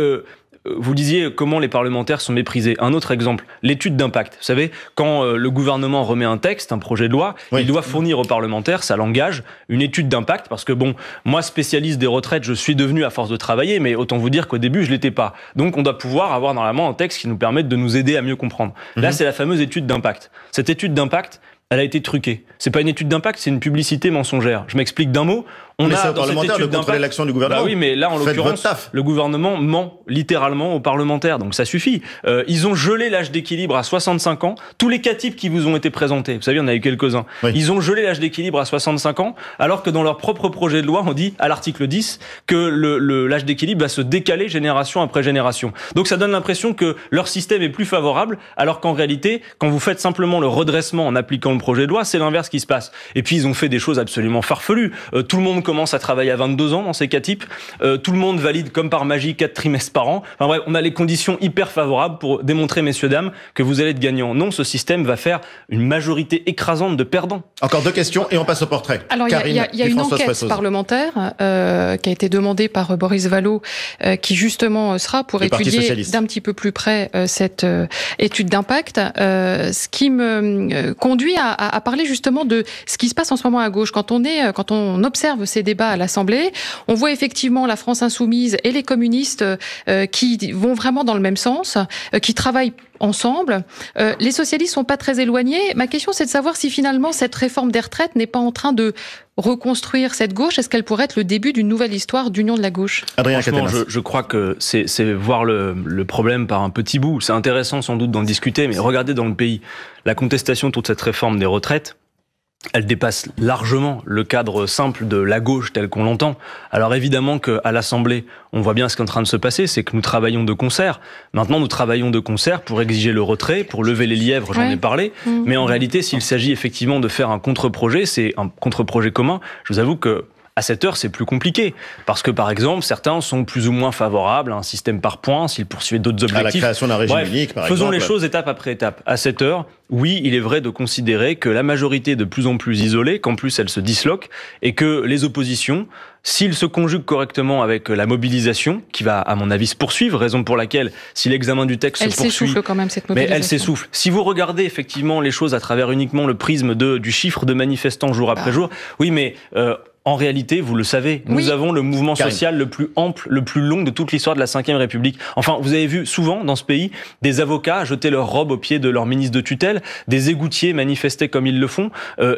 vous disiez comment les parlementaires sont méprisés. Un autre exemple, l'étude d'impact. Vous savez, quand le gouvernement remet un texte, un projet de loi, il doit fournir aux parlementaires, ça l'engage, une étude d'impact, parce que moi, spécialiste des retraites, je suis devenu à force de travailler, mais autant vous dire qu'au début, je l'étais pas. Donc, on doit pouvoir avoir normalement un texte qui nous permette de nous aider à mieux comprendre. Là, c'est la fameuse étude d'impact. Cette étude d'impact, elle a été truquée. C'est pas une étude d'impact, c'est une publicité mensongère. Je m'explique d'un mot.
On a dans cette étude de contrôler l'action du gouvernement.
Oui, mais là, en l'occurrence, le gouvernement ment littéralement aux parlementaires, donc ça suffit. Ils ont gelé l'âge d'équilibre à 65 ans. Tous les cas types qui vous ont été présentés, vous savez, on a eu quelques-uns. Oui. Ils ont gelé l'âge d'équilibre à 65 ans, alors que dans leur propre projet de loi, on dit à l'article 10 que l'âge d'équilibre va se décaler génération après génération. Donc ça donne l'impression que leur système est plus favorable, alors qu'en réalité, quand vous faites simplement le redressement en appliquant le projet de loi, c'est l'inverse qui se passe. Et puis ils ont fait des choses absolument farfelues. Tout le monde commence à travailler à 22 ans dans ces cas types. Tout le monde valide comme par magie 4 trimestres par an. Enfin bref, on a les conditions hyper favorables pour démontrer, messieurs, dames, que vous allez être gagnants. Non, ce système va faire une majorité écrasante de perdants.
Encore 2 questions et on passe au portrait.
Alors, il y a une enquête parlementaire qui a été demandée par Boris Vallaud, qui justement sera pour étudier d'un petit peu plus près cette étude d'impact. Ce qui me conduit à parler justement de ce qui se passe en ce moment à gauche. Quand on observe ces débats à l'Assemblée, on voit effectivement la France insoumise et les communistes qui vont vraiment dans le même sens, qui travaillent ensemble. Les socialistes sont pas très éloignés. Ma question, c'est de savoir si finalement cette réforme des retraites n'est pas en train de reconstruire cette gauche. Est-ce qu'elle pourrait être le début d'une nouvelle histoire d'union de la gauche?
Adrien Quatennens. Je crois que c'est voir le problème par un petit bout. C'est intéressant sans doute d'en discuter, mais regardez dans le pays, la contestation de toute cette réforme des retraites, elle dépasse largement le cadre simple de la gauche tel qu'on l'entend. Alors évidemment qu'à l'Assemblée, on voit bien ce qui est en train de se passer, c'est que nous travaillons de concert. Maintenant, nous travaillons de concert pour exiger le retrait, pour lever les lièvres, j'en ai parlé. Mais en réalité, s'il s'agit effectivement de faire un contre-projet, c'est un contre-projet commun. Je vous avoue que à cette heure, c'est plus compliqué. Parce que, par exemple, certains sont plus ou moins favorables à un système par points, s'ils poursuivaient d'autres objectifs. À la
création d'un régime unique, par exemple.
Faisons les choses étape après étape. À cette heure, oui, il est vrai de considérer que la majorité est de plus en plus isolée, qu'en plus elle se disloque, et que les oppositions, s'ils se conjuguent correctement avec la mobilisation, qui va, à mon avis, se poursuivre, raison pour laquelle, si l'examen du texte se poursuit...
Elle s'essouffle quand même, cette mobilisation.
Mais elle s'essouffle. Si vous regardez effectivement les choses à travers uniquement le prisme du chiffre de manifestants jour après jour, oui, mais... en réalité, vous le savez, nous avons le mouvement social le plus ample, le plus long de toute l'histoire de la Ve République. Enfin, vous avez vu souvent dans ce pays des avocats jeter leur robe aux pieds de leur ministre de tutelle, des égoutiers manifester comme ils le font,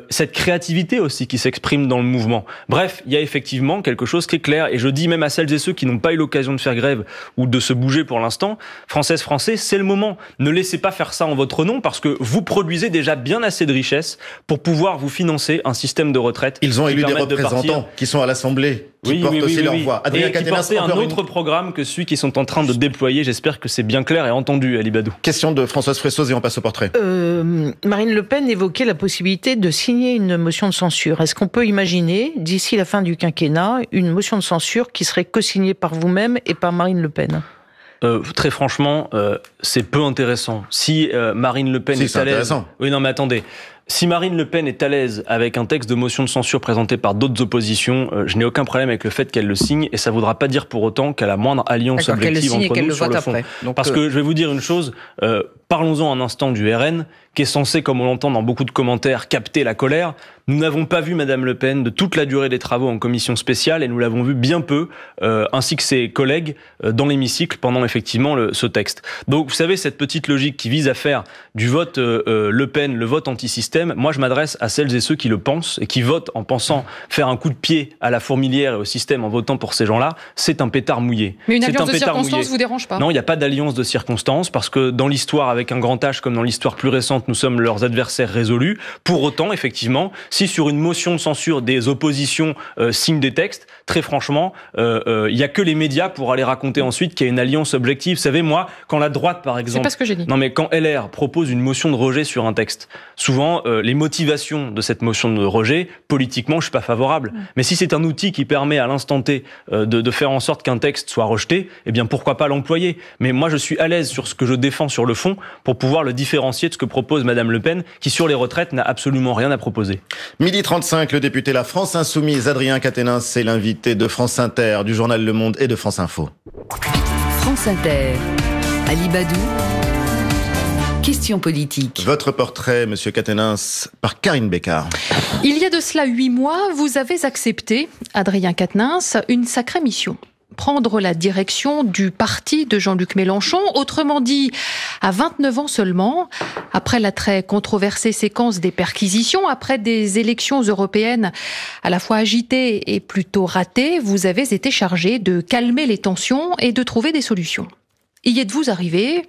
cette créativité aussi qui s'exprime dans le mouvement. Bref, il y a effectivement quelque chose qui est clair, et je dis même à celles et ceux qui n'ont pas eu l'occasion de faire grève ou de se bouger pour l'instant, Françaises, Français, c'est le moment. Ne laissez pas faire ça en votre nom, parce que vous produisez déjà bien assez de richesses pour pouvoir vous financer un système de retraite.
Ils ont élu des représentants qui sont à l'Assemblée, qui portent aussi leur voix.
Adrien Quatennens, un autre programme que celui qu'ils sont en train de déployer. J'espère que c'est bien clair et entendu, Ali Badou.
Question de Françoise Fressoz et on passe au portrait.
Marine Le Pen évoquait la possibilité de signer une motion de censure. Est-ce qu'on peut imaginer, d'ici la fin du quinquennat, une motion de censure qui serait co-signée par vous-même et par Marine Le Pen ?
Très franchement, c'est peu intéressant. Si Marine Le Pen est à l'aise... Oui, non, mais attendez. Si Marine Le Pen est à l'aise avec un texte de motion de censure présenté par d'autres oppositions, je n'ai aucun problème avec le fait qu'elle le signe, et ça ne voudra pas dire pour autant qu'à la moindre alliance objective entre nous sur le fond. Parce que je vais vous dire une chose, parlons-en un instant du RN, qui est censé, comme on l'entend dans beaucoup de commentaires, capter la colère. Nous n'avons pas vu Madame Le Pen de toute la durée des travaux en commission spéciale, et nous l'avons vu bien peu, ainsi que ses collègues, dans l'hémicycle pendant effectivement ce texte. Donc vous savez, cette petite logique qui vise à faire du vote Le Pen le vote anti-système, moi je m'adresse à celles et ceux qui le pensent et qui votent en pensant faire un coup de pied à la fourmilière et au système en votant pour ces gens-là, c'est un pétard mouillé.
Mais une alliance de circonstances vous dérange pas?
Non, il n'y a pas d'alliance de circonstances, parce que dans l'histoire avec un grand H comme dans l'histoire plus récente, nous sommes leurs adversaires résolus. Pour autant, effectivement, si sur une motion de censure des oppositions signent des textes, très franchement, il n'y a que les médias pour aller raconter ensuite qu'il y a une alliance objective. Vous savez, moi, quand la droite, par exemple...
C'est pas ce que j'ai dit.
Non, mais quand LR propose une motion de rejet sur un texte, souvent, les motivations de cette motion de rejet, politiquement, je suis pas favorable. Mais si c'est un outil qui permet à l'instant T de faire en sorte qu'un texte soit rejeté, eh bien, pourquoi pas l'employer? Mais moi, je suis à l'aise sur ce que je défends sur le fond pour pouvoir le différencier de ce que propose Madame Le Pen, qui sur les retraites n'a absolument rien à proposer.
12h35, le député La France Insoumise, Adrien Quatennens, c'est l'invité de France Inter, du journal Le Monde et de France Info.
France Inter, Ali Badou, question politique.
Votre portrait, Monsieur Quatennens, par Karine Bécard.
Il y a de cela 8 mois, vous avez accepté, Adrien Quatennens, une sacrée mission. Prendre la direction du parti de Jean-Luc Mélenchon, autrement dit, à 29 ans seulement, après la très controversée séquence des perquisitions, après des élections européennes à la fois agitées et plutôt ratées, vous avez été chargé de calmer les tensions et de trouver des solutions. Y êtes-vous arrivé ?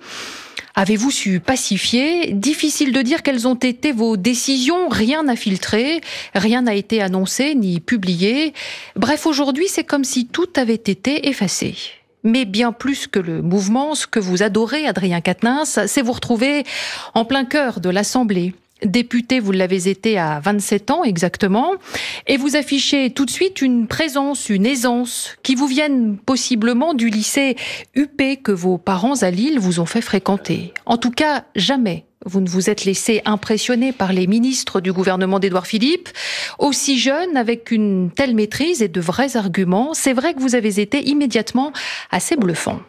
Avez-vous su pacifier? Difficile de dire quelles ont été vos décisions, rien n'a filtré, rien n'a été annoncé ni publié. Bref, aujourd'hui, c'est comme si tout avait été effacé. Mais bien plus que le mouvement, ce que vous adorez, Adrien Quatennens, c'est vous retrouver en plein cœur de l'Assemblée. Député, vous l'avez été à 27 ans exactement, et vous affichez tout de suite une présence, une aisance, qui vous viennent possiblement du lycée UP que vos parents à Lille vous ont fait fréquenter. En tout cas, jamais vous ne vous êtes laissé impressionner par les ministres du gouvernement d'Édouard Philippe. Aussi jeune, avec une telle maîtrise et de vrais arguments, c'est vrai que vous avez été immédiatement assez bluffant.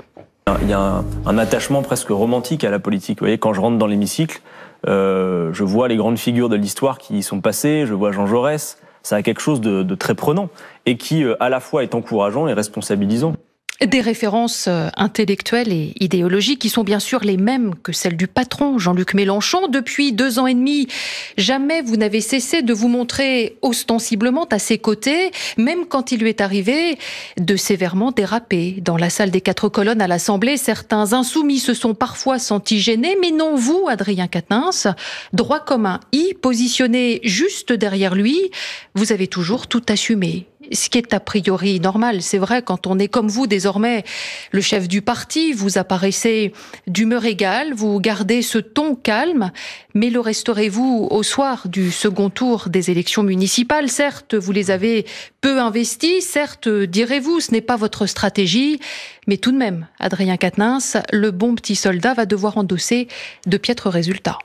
Il y a un attachement presque romantique à la politique. Vous voyez, quand je rentre dans l'hémicycle, je vois les grandes figures de l'histoire qui y sont passées, je vois Jean Jaurès, ça a quelque chose de très prenant et qui à la fois est encourageant et responsabilisant.
Des références intellectuelles et idéologiques qui sont bien sûr les mêmes que celles du patron Jean-Luc Mélenchon. Depuis 2 ans et demi, jamais vous n'avez cessé de vous montrer ostensiblement à ses côtés, même quand il lui est arrivé de sévèrement déraper. Dans la salle des 4 colonnes à l'Assemblée, certains insoumis se sont parfois sentis gênés, mais non vous, Adrien Quatennens, droit comme un i, positionné juste derrière lui, vous avez toujours tout assumé. Ce qui est a priori normal, c'est vrai, quand on est comme vous désormais le chef du parti, vous apparaissez d'humeur égale, vous gardez ce ton calme, mais le resterez-vous au soir du second tour des élections municipales? Certes, vous les avez peu investis, certes, direz-vous, ce n'est pas votre stratégie, mais tout de même, Adrien Quatennens, le bon petit soldat va devoir endosser de piètres résultats.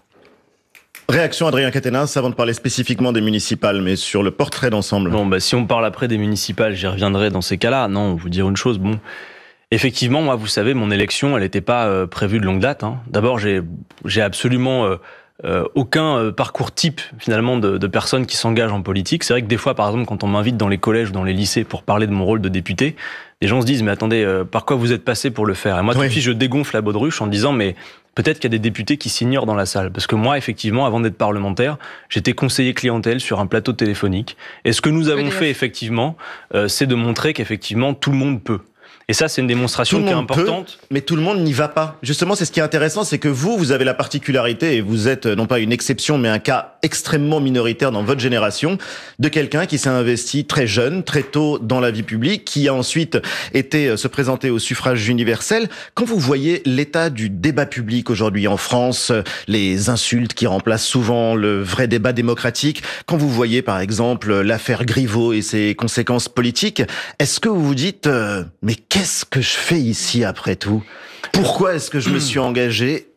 Réaction Adrien Quatennens, avant de parler spécifiquement des municipales, mais sur le portrait d'ensemble.
Bon, si on parle après des municipales, j'y reviendrai dans ces cas-là. Non, vous dire une chose, bon, effectivement, moi, vous savez, mon élection, elle n'était pas prévue de longue date. D'abord, j'ai absolument aucun parcours type, finalement, de personnes qui s'engagent en politique. C'est vrai que des fois, par exemple, quand on m'invite dans les collèges ou dans les lycées pour parler de mon rôle de député, les gens se disent, mais attendez, par quoi vous êtes passé pour le faire? Et moi, tout de suite, je dégonfle la baudruche en disant, mais peut-être qu'il y a des députés qui s'ignorent dans la salle. Parce que moi, effectivement, avant d'être parlementaire, j'étais conseiller clientèle sur un plateau téléphonique. Et ce que nous avons fait, effectivement, c'est de montrer qu'effectivement, tout le monde peut. Et ça, c'est une démonstration qui est importante.
Mais tout le monde n'y va pas. Justement, c'est ce qui est intéressant, c'est que vous avez la particularité, et vous êtes non pas une exception, mais un cas extrêmement minoritaire dans votre génération, de quelqu'un qui s'est investi très jeune, très tôt dans la vie publique, qui a ensuite été se présenter au suffrage universel. Quand vous voyez l'état du débat public aujourd'hui en France, les insultes qui remplacent souvent le vrai débat démocratique, quand vous voyez par exemple l'affaire Griveaux et ses conséquences politiques, est-ce que vous vous dites mais qu'est-ce que je fais ici après tout? Pourquoi est-ce que je me suis engagé?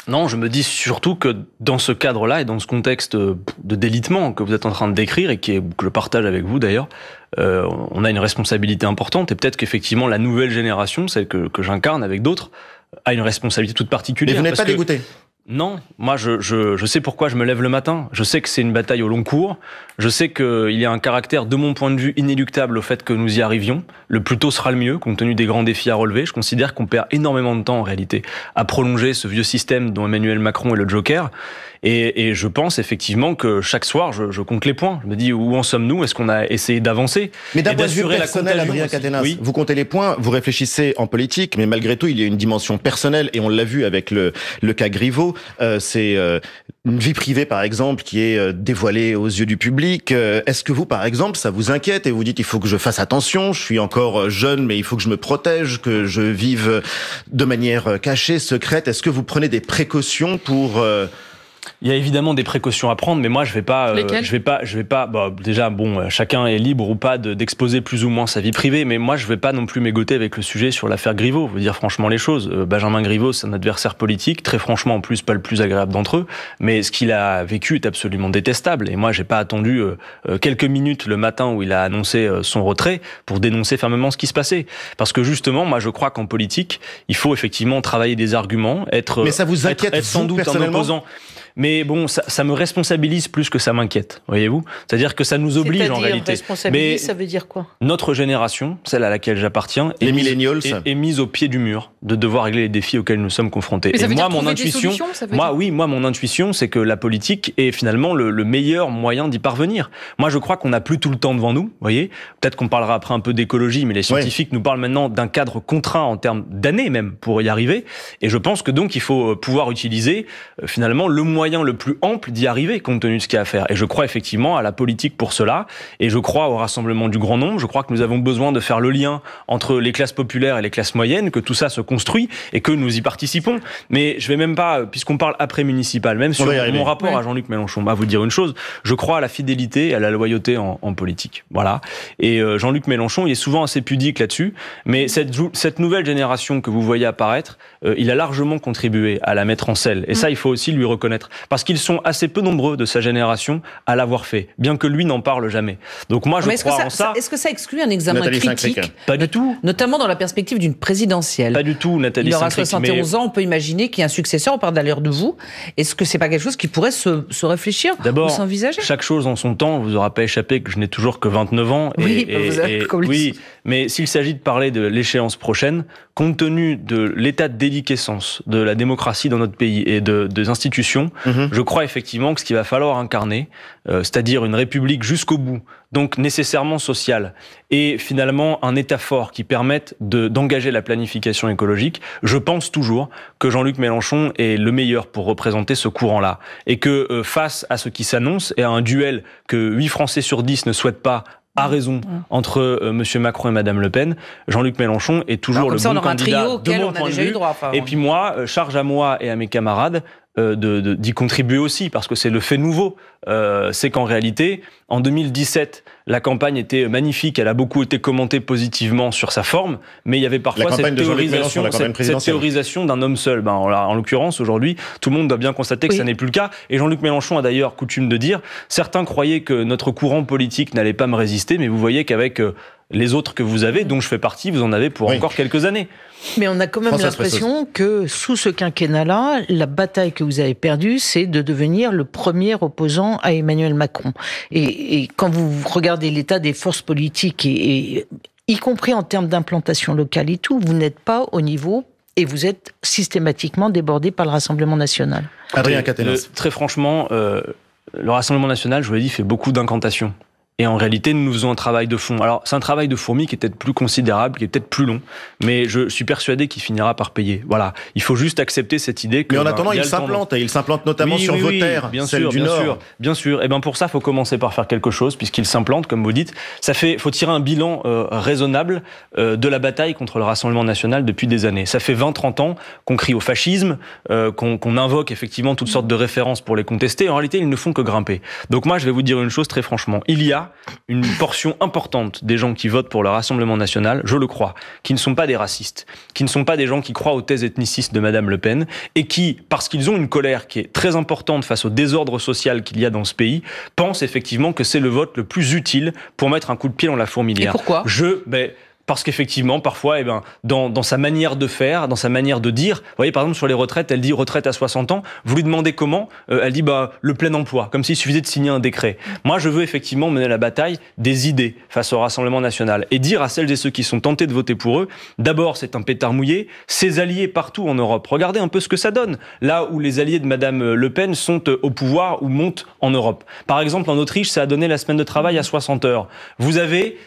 Non, je me dis surtout que dans ce cadre-là et dans ce contexte de délitement que vous êtes en train de décrire et que je partage avec vous d'ailleurs, on a une responsabilité importante et peut-être qu'effectivement la nouvelle génération, celle que j'incarne avec d'autres, a une responsabilité toute particulière.
Mais vous n'êtes pas dégoûté ?
Non, moi je sais pourquoi je me lève le matin. Je sais que c'est une bataille au long cours. Je sais qu'il y a un caractère, de mon point de vue, inéluctable au fait que nous y arrivions. Le plus tôt sera le mieux, compte tenu des grands défis à relever. Je considère qu'on perd énormément de temps en réalité à prolonger ce vieux système dont Emmanuel Macron est le joker. Et je pense effectivement que chaque soir, je compte les points. Je me dis, où en sommes-nous ? Est-ce qu'on a essayé d'avancer ?
Mais d'un point de vue personnel, Adrien Cadenas, oui. Vous comptez les points, vous réfléchissez en politique, mais malgré tout, il y a une dimension personnelle, et on l'a vu avec le cas Griveaux. C'est une vie privée, par exemple, qui est dévoilée aux yeux du public. Est-ce que vous, par exemple, ça vous inquiète et vous dites, il faut que je fasse attention, je suis encore jeune, mais il faut que je me protège, que je vive de manière cachée, secrète. Est-ce que vous prenez des précautions pour...
Il y a évidemment des précautions à prendre, mais moi je vais pas. Déjà, chacun est libre ou pas d'exposer plus ou moins sa vie privée, mais moi je vais pas non plus m'égoter avec le sujet sur l'affaire Griveaux. Je veux dire franchement les choses. Benjamin Griveaux, c'est un adversaire politique, très franchement en plus pas le plus agréable d'entre eux, mais ce qu'il a vécu est absolument détestable. Et moi j'ai pas attendu quelques minutes le matin où il a annoncé son retrait pour dénoncer fermement ce qui se passait. Parce que justement, moi je crois qu'en politique, il faut effectivement travailler des arguments, être.
Mais ça vous inquiète
être sans doute un opposant. Mais bon, ça me responsabilise plus que ça m'inquiète, voyez-vous. C'est-à-dire que ça nous oblige en réalité.
Mais ça veut dire quoi ?
Notre génération, celle à laquelle j'appartiens, est mise au pied du mur de devoir régler les défis auxquels nous sommes confrontés.
Mais ça veut dire mon intuition,
mon intuition, c'est que la politique est finalement le meilleur moyen d'y parvenir. Moi, je crois qu'on n'a plus tout le temps devant nous, voyez. Peut-être qu'on parlera après un peu d'écologie, mais les scientifiques nous parlent maintenant d'un cadre contraint en termes d'années même pour y arriver. Et je pense que donc il faut pouvoir utiliser finalement le moyen le plus ample d'y arriver compte tenu de ce qu'il y a à faire. Et je crois effectivement à la politique pour cela, et je crois au rassemblement du grand nombre. Je crois que nous avons besoin de faire le lien entre les classes populaires et les classes moyennes, que tout ça se construit et que nous y participons. Mais je vais même pas, puisqu'on parle après municipal, même sur mon rapport à Jean-Luc Mélenchon, vous dire une chose, je crois à la fidélité et à la loyauté en politique. Voilà. Et Jean-Luc Mélenchon, il est souvent assez pudique là-dessus, mais cette nouvelle génération que vous voyez apparaître, il a largement contribué à la mettre en selle. Et ça, il faut aussi lui reconnaître. Parce qu'ils sont assez peu nombreux de sa génération à l'avoir fait, bien que lui n'en parle jamais. Donc moi, je crois en ça.
Est-ce que ça exclut un examen critique ?
Pas du tout.
Notamment dans la perspective d'une présidentielle.
Pas du tout, Nathalie.
Il aura 71 ans, on peut imaginer qu'il y a un successeur, on parle d'ailleurs de vous. Est-ce que c'est pas quelque chose qui pourrait se réfléchir ou s'envisager ?
Chaque chose en son temps, vous aura pas échappé que je n'ai toujours que 29 ans. Oui, mais s'il s'agit de parler de l'échéance prochaine, compte tenu de l'état de déliquescence de la démocratie dans notre pays et des institutions, je crois effectivement que ce qu'il va falloir incarner, c'est-à-dire une république jusqu'au bout, donc nécessairement sociale, et finalement un État fort qui permette d'engager la planification écologique, je pense toujours que Jean-Luc Mélenchon est le meilleur pour représenter ce courant-là. Et que face à ce qui s'annonce, et à un duel que 8 Français sur 10 ne souhaitent pas, a raison entre Monsieur Macron et Madame Le Pen, Jean-Luc Mélenchon est toujours le bon candidat de mon point de vue. Et puis moi, charge à moi et à mes camarades d'y contribuer aussi, parce que c'est le fait nouveau. C'est qu'en réalité, en 2017, la campagne était magnifique, elle a beaucoup été commentée positivement sur sa forme, mais il y avait parfois cette théorisation d'un homme seul. En l'occurrence, aujourd'hui, tout le monde doit bien constater que ça n'est plus le cas. Et Jean-Luc Mélenchon a d'ailleurs coutume de dire, certains croyaient que notre courant politique n'allait pas me résister, mais vous voyez qu'avec les autres que vous avez, dont je fais partie, vous en avez pour encore quelques années.
Mais on a quand même l'impression que sous ce quinquennat-là, la bataille que vous avez perdue, c'est de devenir le premier opposant à Emmanuel Macron. Et quand vous regardez l'état des forces politiques, et y compris en termes d'implantation locale et tout, vous n'êtes pas au niveau et vous êtes systématiquement débordé par le Rassemblement national.
Adrien Cadenas.
Très franchement, le Rassemblement national, je vous l'ai dit, fait beaucoup d'incantations. Et en réalité, nous faisons un travail de fond. Alors, c'est un travail de fourmi qui est peut-être plus considérable, qui est peut-être plus long, mais je suis persuadé qu'il finira par payer. Voilà. Il faut juste accepter cette idée que...
Mais en attendant, il s'implante, et il s'implante notamment sur vos terres, celles du Nord.
Bien sûr. Et pour ça, il faut commencer par faire quelque chose, puisqu'il s'implante, comme vous dites. Faut tirer un bilan raisonnable de la bataille contre le Rassemblement national depuis des années. Ça fait 20-30 ans qu'on crie au fascisme, qu'on invoque effectivement toutes sortes de références pour les contester. En réalité, ils ne font que grimper. Donc moi, je vais vous dire une chose très franchement. Il y a a une portion importante des gens qui votent pour le Rassemblement national, je le crois, qui ne sont pas des racistes, qui ne sont pas des gens qui croient aux thèses ethnicistes de Madame Le Pen, et qui, parce qu'ils ont une colère qui est très importante face au désordre social qu'il y a dans ce pays, pensent effectivement que c'est le vote le plus utile pour mettre un coup de pied dans la fourmilière.
Et pourquoi ?
Parce qu'effectivement, parfois, dans sa manière de faire, dans sa manière de dire, vous voyez, par exemple, sur les retraites, elle dit retraite à 60 ans, vous lui demandez comment, elle dit le plein emploi, comme s'il suffisait de signer un décret. Moi, je veux effectivement mener la bataille des idées face au Rassemblement national et dire à celles et ceux qui sont tentés de voter pour eux, d'abord, c'est un pétard mouillé, ses alliés partout en Europe. Regardez un peu ce que ça donne, là où les alliés de Madame Le Pen sont au pouvoir ou montent en Europe. Par exemple, en Autriche, ça a donné la semaine de travail à 60 heures. Vous avez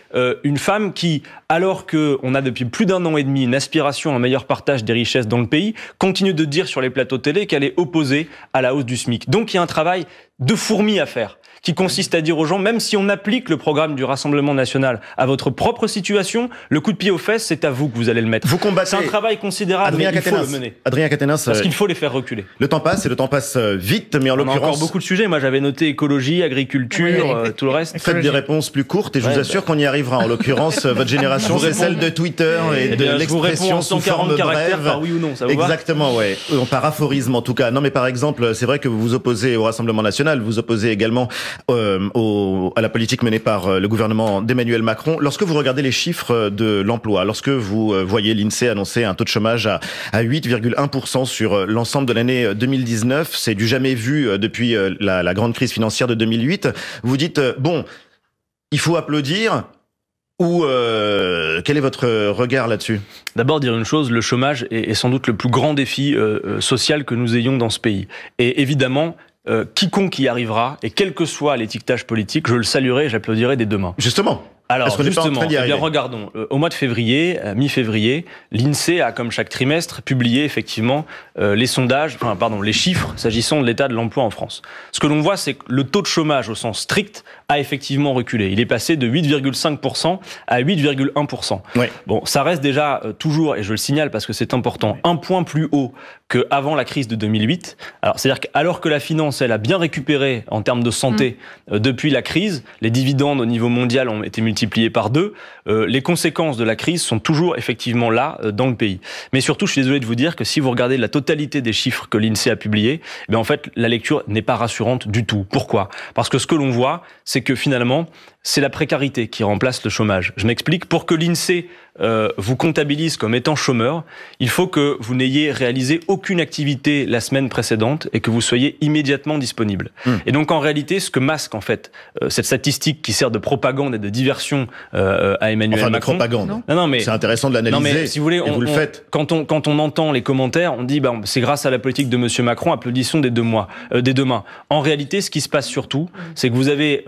une femme qui, alors qu'on a depuis plus d'1 an et demi une aspiration à un meilleur partage des richesses dans le pays, continue de dire sur les plateaux télé qu'elle est opposée à la hausse du SMIC. Donc il y a un travail de fourmi à faire, qui consiste à dire aux gens, même si on applique le programme du Rassemblement national à votre propre situation, le coup de pied aux fesses, c'est à vous que vous allez le mettre.
Vous combattez.
C'est un travail considérable, mais il faut le mener.
Adrien Quatennens,
parce qu'il faut les faire reculer.
Le temps passe, et le temps passe vite, mais en l'occurrence...
On a encore beaucoup de sujets. Moi, j'avais noté écologie, agriculture, tout le reste.
Faites des réponses plus courtes, et je vous assure qu'on y arrivera. En l'occurrence, votre génération, c'est celle de Twitter et de l'expression sous forme brève.
Par oui ou non, ça vous
exactement,
va
ouais. Par aphorisme, en tout cas. Non, mais par exemple, c'est vrai que vous vous opposez au Rassemblement national, vous opposez également à la politique menée par le gouvernement d'Emmanuel Macron. Lorsque vous regardez les chiffres de l'emploi, lorsque vous voyez l'INSEE annoncer un taux de chômage à 8,1% sur l'ensemble de l'année 2019, c'est du jamais vu depuis la grande crise financière de 2008, vous dites, bon, il faut applaudir, ou quel est votre regard là-dessus ?
D'abord, dire une chose, le chômage est sans doute le plus grand défi social que nous ayons dans ce pays. Et évidemment, quiconque y arrivera, et quel que soit l'étiquetage politique, je le saluerai et j'applaudirai des deux mains.
Justement.
Alors, justement, regardons. Au mois de février, mi-février, l'INSEE a, comme chaque trimestre, publié effectivement les chiffres s'agissant de l'état de l'emploi en France. Ce que l'on voit, c'est que le taux de chômage au sens strict a effectivement reculé. Il est passé de 8,5% à 8,1%. Oui. Bon, ça reste déjà toujours, et je le signale parce que c'est important, un point plus haut qu'avant la crise de 2008. Alors, c'est-à-dire qu'alors que la finance, elle a bien récupéré en termes de santé depuis la crise, les dividendes au niveau mondial ont été multipliés par 2, les conséquences de la crise sont toujours effectivement là dans le pays. Mais surtout, je suis désolé de vous dire que si vous regardez la totalité des chiffres que l'INSEE a publiés, en fait, la lecture n'est pas rassurante du tout. Pourquoi ? Parce que ce que l'on voit, c'est que finalement, c'est la précarité qui remplace le chômage. Je m'explique. Pour que l'INSEE vous comptabilise comme étant chômeur, il faut que vous n'ayez réalisé aucune activité la semaine précédente et que vous soyez immédiatement disponible. Et donc en réalité, ce que masque en fait cette statistique qui sert de propagande et de diversion à Emmanuel Macron.
De propagande. Non, mais c'est intéressant de l'analyser. Non, mais
si vous voulez, vous le faites. Quand on entend les commentaires, on dit c'est grâce à la politique de Monsieur Macron, applaudissons des deux mains. En réalité, ce qui se passe surtout, c'est que vous avez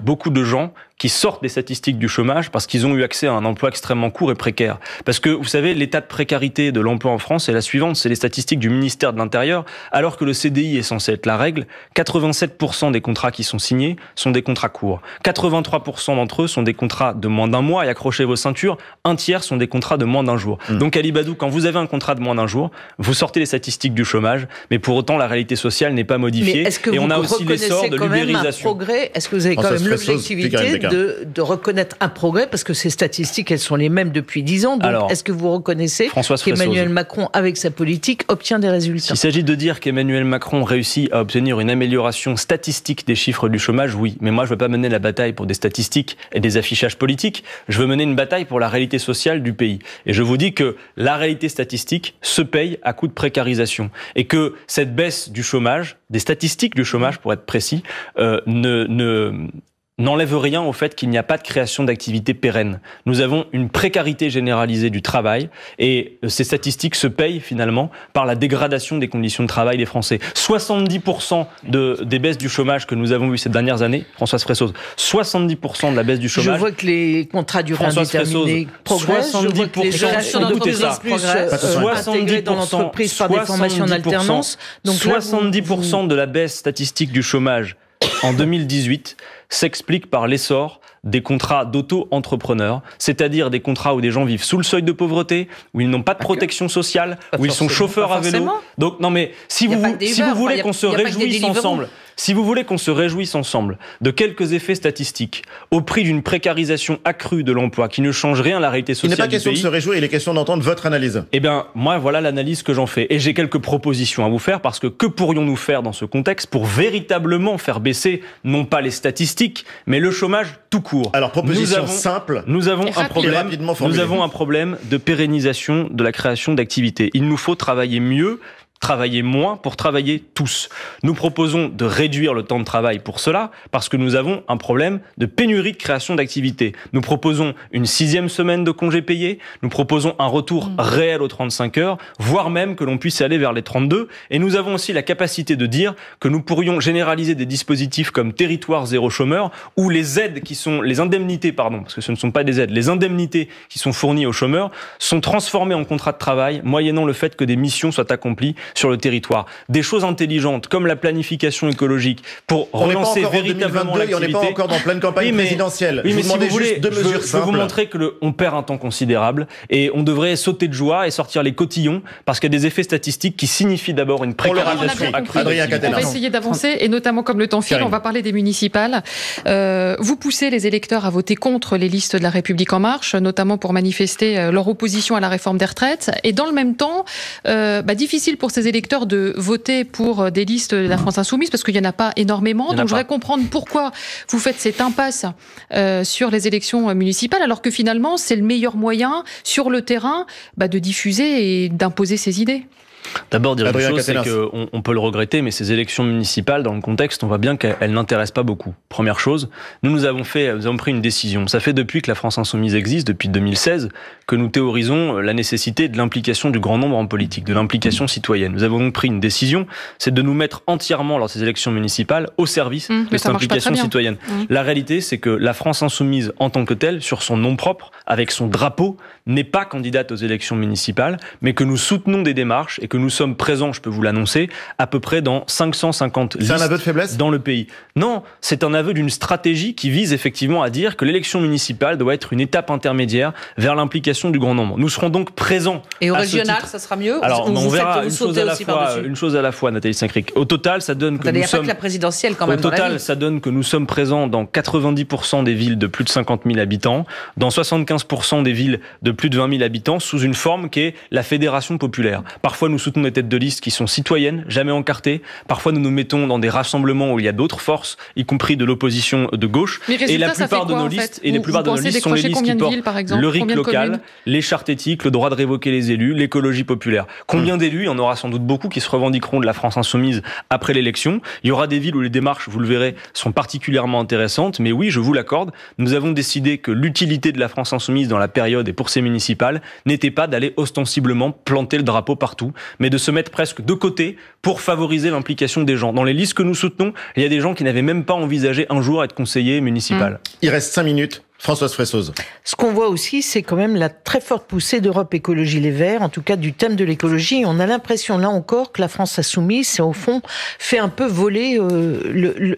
beaucoup de gens qui sortent des statistiques du chômage parce qu'ils ont eu accès à un emploi extrêmement court et précaire. Parce que, vous savez, l'état de précarité de l'emploi en France est la suivante, c'est les statistiques du ministère de l'Intérieur, alors que le CDI est censé être la règle, 87% des contrats qui sont signés sont des contrats courts. 83% d'entre eux sont des contrats de moins d'un mois, et accrochez vos ceintures, un tiers sont des contrats de moins d'un jour. Donc, Ali Badou, quand vous avez un contrat de moins d'un jour, vous sortez les statistiques du chômage, mais pour autant, la réalité sociale n'est pas modifiée.
Et on a aussi l'essor de l'ubérisation. Est-ce que vous avez quand même l'objectivité de reconnaître un progrès, parce que ces statistiques, elles sont les mêmes depuis 10 ans. Donc, est-ce que vous reconnaissez qu'Emmanuel Macron, avec sa politique, obtient des résultats ?
Il s'agit de dire qu'Emmanuel Macron réussit à obtenir une amélioration statistique des chiffres du chômage, oui. Mais moi, je ne veux pas mener la bataille pour des statistiques et des affichages politiques. Je veux mener une bataille pour la réalité sociale du pays. Et je vous dis que la réalité statistique se paye à coup de précarisation. Et que cette baisse du chômage, des statistiques du chômage, pour être précis, n'enlève rien au fait qu'il n'y a pas de création d'activités pérennes. Nous avons une précarité généralisée du travail et ces statistiques se payent finalement par la dégradation des conditions de travail des Français. 70% des baisses du chômage que nous avons vues ces dernières années, Françoise Fressoz, 70% de la baisse du chômage.
Je vois que les contrats durée indéterminée progressent. 70%, je vois que les créations d'entreprises progressent, intégrées dans l'entreprise par des formations en alternance. Donc
70% de la baisse statistique du chômage en 2018 s'explique par l'essor des contrats d'auto-entrepreneurs, c'est-à-dire des contrats où des gens vivent sous le seuil de pauvreté, où ils n'ont pas de protection sociale, où ils sont chauffeurs à vélo. Donc non mais si vous voulez qu'on se réjouisse ensemble, Si vous voulez qu'on se réjouisse ensemble de quelques effets statistiques au prix d'une précarisation accrue de l'emploi qui ne change rien à la réalité sociale du pays...
Il n'est pas question de se réjouir, il est question d'entendre votre analyse.
Eh bien, moi, voilà l'analyse que j'en fais. Et j'ai quelques propositions à vous faire, parce que pourrions-nous faire dans ce contexte pour véritablement faire baisser, non pas les statistiques, mais le chômage tout court?
Alors, proposition simple.
Nous avons un problème de pérennisation de la création d'activités. Il nous faut travailler mieux, travailler moins pour travailler tous. Nous proposons de réduire le temps de travail pour cela, parce que nous avons un problème de pénurie de création d'activités. Nous proposons une 6e semaine de congés payés, nous proposons un retour réel aux 35 heures, voire même que l'on puisse aller vers les 32, et nous avons aussi la capacité de dire que nous pourrions généraliser des dispositifs comme territoire zéro chômeur, où les aides les indemnités, parce que ce ne sont pas des aides, les indemnités qui sont fournies aux chômeurs sont transformées en contrat de travail, moyennant le fait que des missions soient accomplies sur le territoire. Des choses intelligentes comme la planification écologique pour relancer véritablement l'activité.
On n'est pas encore dans pleine campagne présidentielle.
Oui, mais si vous voulez, je veux vous montrer qu'on perd un temps considérable et on devrait sauter de joie et sortir les cotillons parce qu'il y a des effets statistiques qui signifient d'abord une précarisation accrue.
On va essayer d'avancer et notamment comme le temps file, on va parler des municipales. Vous poussez les électeurs à voter contre les listes de la République En Marche, notamment pour manifester leur opposition à la réforme des retraites. Et dans le même temps, difficile pour ces électeurs de voter pour des listes de la France Insoumise parce qu'il n'y en a pas énormément. Donc je voudrais comprendre pourquoi vous faites cette impasse sur les élections municipales alors que finalement c'est le meilleur moyen sur le terrain de diffuser et d'imposer ses idées.
D'abord, dire une chose, c'est qu'on peut le regretter, mais ces élections municipales, dans le contexte, on voit bien qu'elles n'intéressent pas beaucoup. Première chose, nous avons pris une décision. Ça fait depuis que la France Insoumise existe, depuis 2016, que nous théorisons la nécessité de l'implication du grand nombre en politique, de l'implication citoyenne. Nous avons donc pris une décision, c'est de nous mettre entièrement, lors de ces élections municipales, au service de cette implication citoyenne. La réalité, c'est que la France Insoumise, en tant que telle, sur son nom propre, avec son drapeau, n'est pas candidate aux élections municipales, mais que nous soutenons des démarches et que nous sommes présents, je peux vous l'annoncer, à peu près dans 550 listes.
C'est un aveu de faiblesse
dans le pays. Non, c'est un aveu d'une stratégie qui vise effectivement à dire que l'élection municipale doit être une étape intermédiaire vers l'implication du grand nombre. Nous serons donc présents.
Et au régional, ça sera mieux?
Alors, on verra une chose à la fois, Nathalie Saint-Cric. Au total, ça donne que nous sommes...
pas que la présidentielle quand même.
Au total, ça donne que nous sommes présents dans 90% des villes de plus de 50 000 habitants, dans 75% des villes de plus de 20 000 habitants, sous une forme qui est la fédération populaire. Parfois, nous soutenons des têtes de liste qui sont citoyennes, jamais encartées. Parfois, nous nous mettons dans des rassemblements où il y a d'autres forces, y compris de l'opposition de gauche.
Et la plupart de nos listes, sont les listes qui portent
le RIC local, les chartes éthiques, le droit de révoquer les élus, l'écologie populaire. Combien d'élus? Il y en aura sans doute beaucoup qui se revendiqueront de la France Insoumise après l'élection. Il y aura des villes où les démarches, vous le verrez, sont particulièrement intéressantes. Mais oui, je vous l'accorde, nous avons décidé que l'utilité de la France Insoumise dans la période et pour ces municipales n'était pas d'aller ostensiblement planter le drapeau partout, mais de se mettre presque de côté pour favoriser l'implication des gens. Dans les listes que nous soutenons, il y a des gens qui n'avaient même pas envisagé un jour être conseiller municipal.
Il reste 5 minutes. Françoise Fressoz.
Ce qu'on voit aussi, c'est quand même la très forte poussée d'Europe Écologie Les Verts, en tout cas du thème de l'écologie. On a l'impression, là encore, que la France Insoumise, c'est au fond, fait un peu voler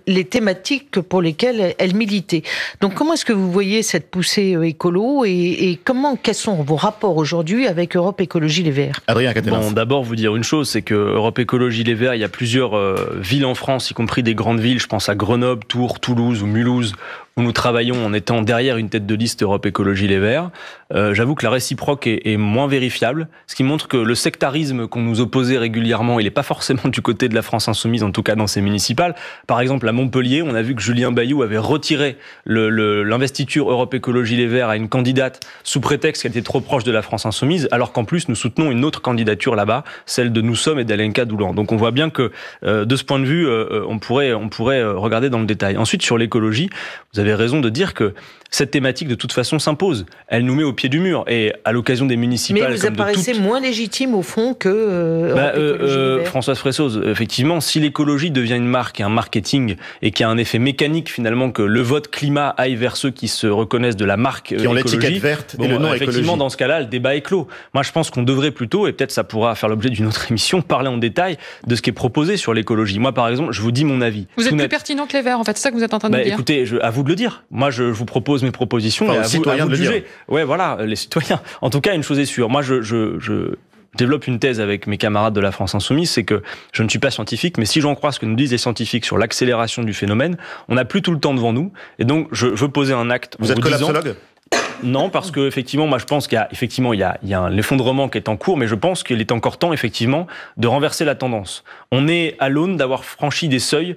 les thématiques pour lesquelles elle militait. Donc comment est-ce que vous voyez cette poussée écolo et quels sont vos rapports aujourd'hui avec Europe Écologie Les Verts?
Adrien Quatennens.
Bon, d'abord, vous dire une chose, c'est que Europe Écologie Les Verts, il y a plusieurs villes en France, y compris des grandes villes, je pense à Grenoble, Tours, Toulouse ou Mulhouse, où nous travaillons en étant derrière une tête de liste Europe Écologie Les Verts. J'avoue que la réciproque est moins vérifiable, ce qui montre que le sectarisme qu'on nous opposait régulièrement, il n'est pas forcément du côté de la France Insoumise, en tout cas dans ces municipales. Par exemple, à Montpellier, on a vu que Julien Bayou avait retiré l'investiture Europe Écologie Les Verts à une candidate sous prétexte qu'elle était trop proche de la France Insoumise, alors qu'en plus nous soutenons une autre candidature là-bas, celle de Nous Sommes et d'Alenka Doulan. Donc on voit bien que de ce point de vue, on pourrait regarder dans le détail. Ensuite, sur l'écologie, vous avez raison de dire que cette thématique, de toute façon, s'impose. Elle nous met au pied du mur. Et à l'occasion des municipales...
Mais vous apparaissez moins légitime, au fond, que...
Françoise Fressoz, effectivement, si l'écologie devient une marque et un marketing, et qu'il y a un effet mécanique, finalement, que le vote climat aille vers ceux qui se reconnaissent de la marque
qui ont l'étiquette verte et le nom
effectivement,
écologie.
Dans ce cas-là, le débat est clos. Moi, je pense qu'on devrait plutôt, et peut-être ça pourra faire l'objet d'une autre émission, parler en détail de ce qui est proposé sur l'écologie. Moi, par exemple, je vous dis mon avis.
Vous êtes plus pertinent que les Verts, en fait, c'est ça que vous êtes en train de nous dire.
Écoutez, à vous de le dire. Moi, je vous propose mes propositions et à vous de juger. Ouais, voilà, les citoyens. En tout cas, une chose est sûre. Moi, développe une thèse avec mes camarades de la France Insoumise, c'est que je ne suis pas scientifique, mais si j'en crois ce que nous disent les scientifiques sur l'accélération du phénomène, on n'a plus tout le temps devant nous. Et donc, je veux poser un acte.
Vous êtes collapsologue ?
Non, parce que effectivement, moi je pense qu'il y a un effondrement qui est en cours, mais je pense qu'il est encore temps effectivement de renverser la tendance. On est à l'aune d'avoir franchi des seuils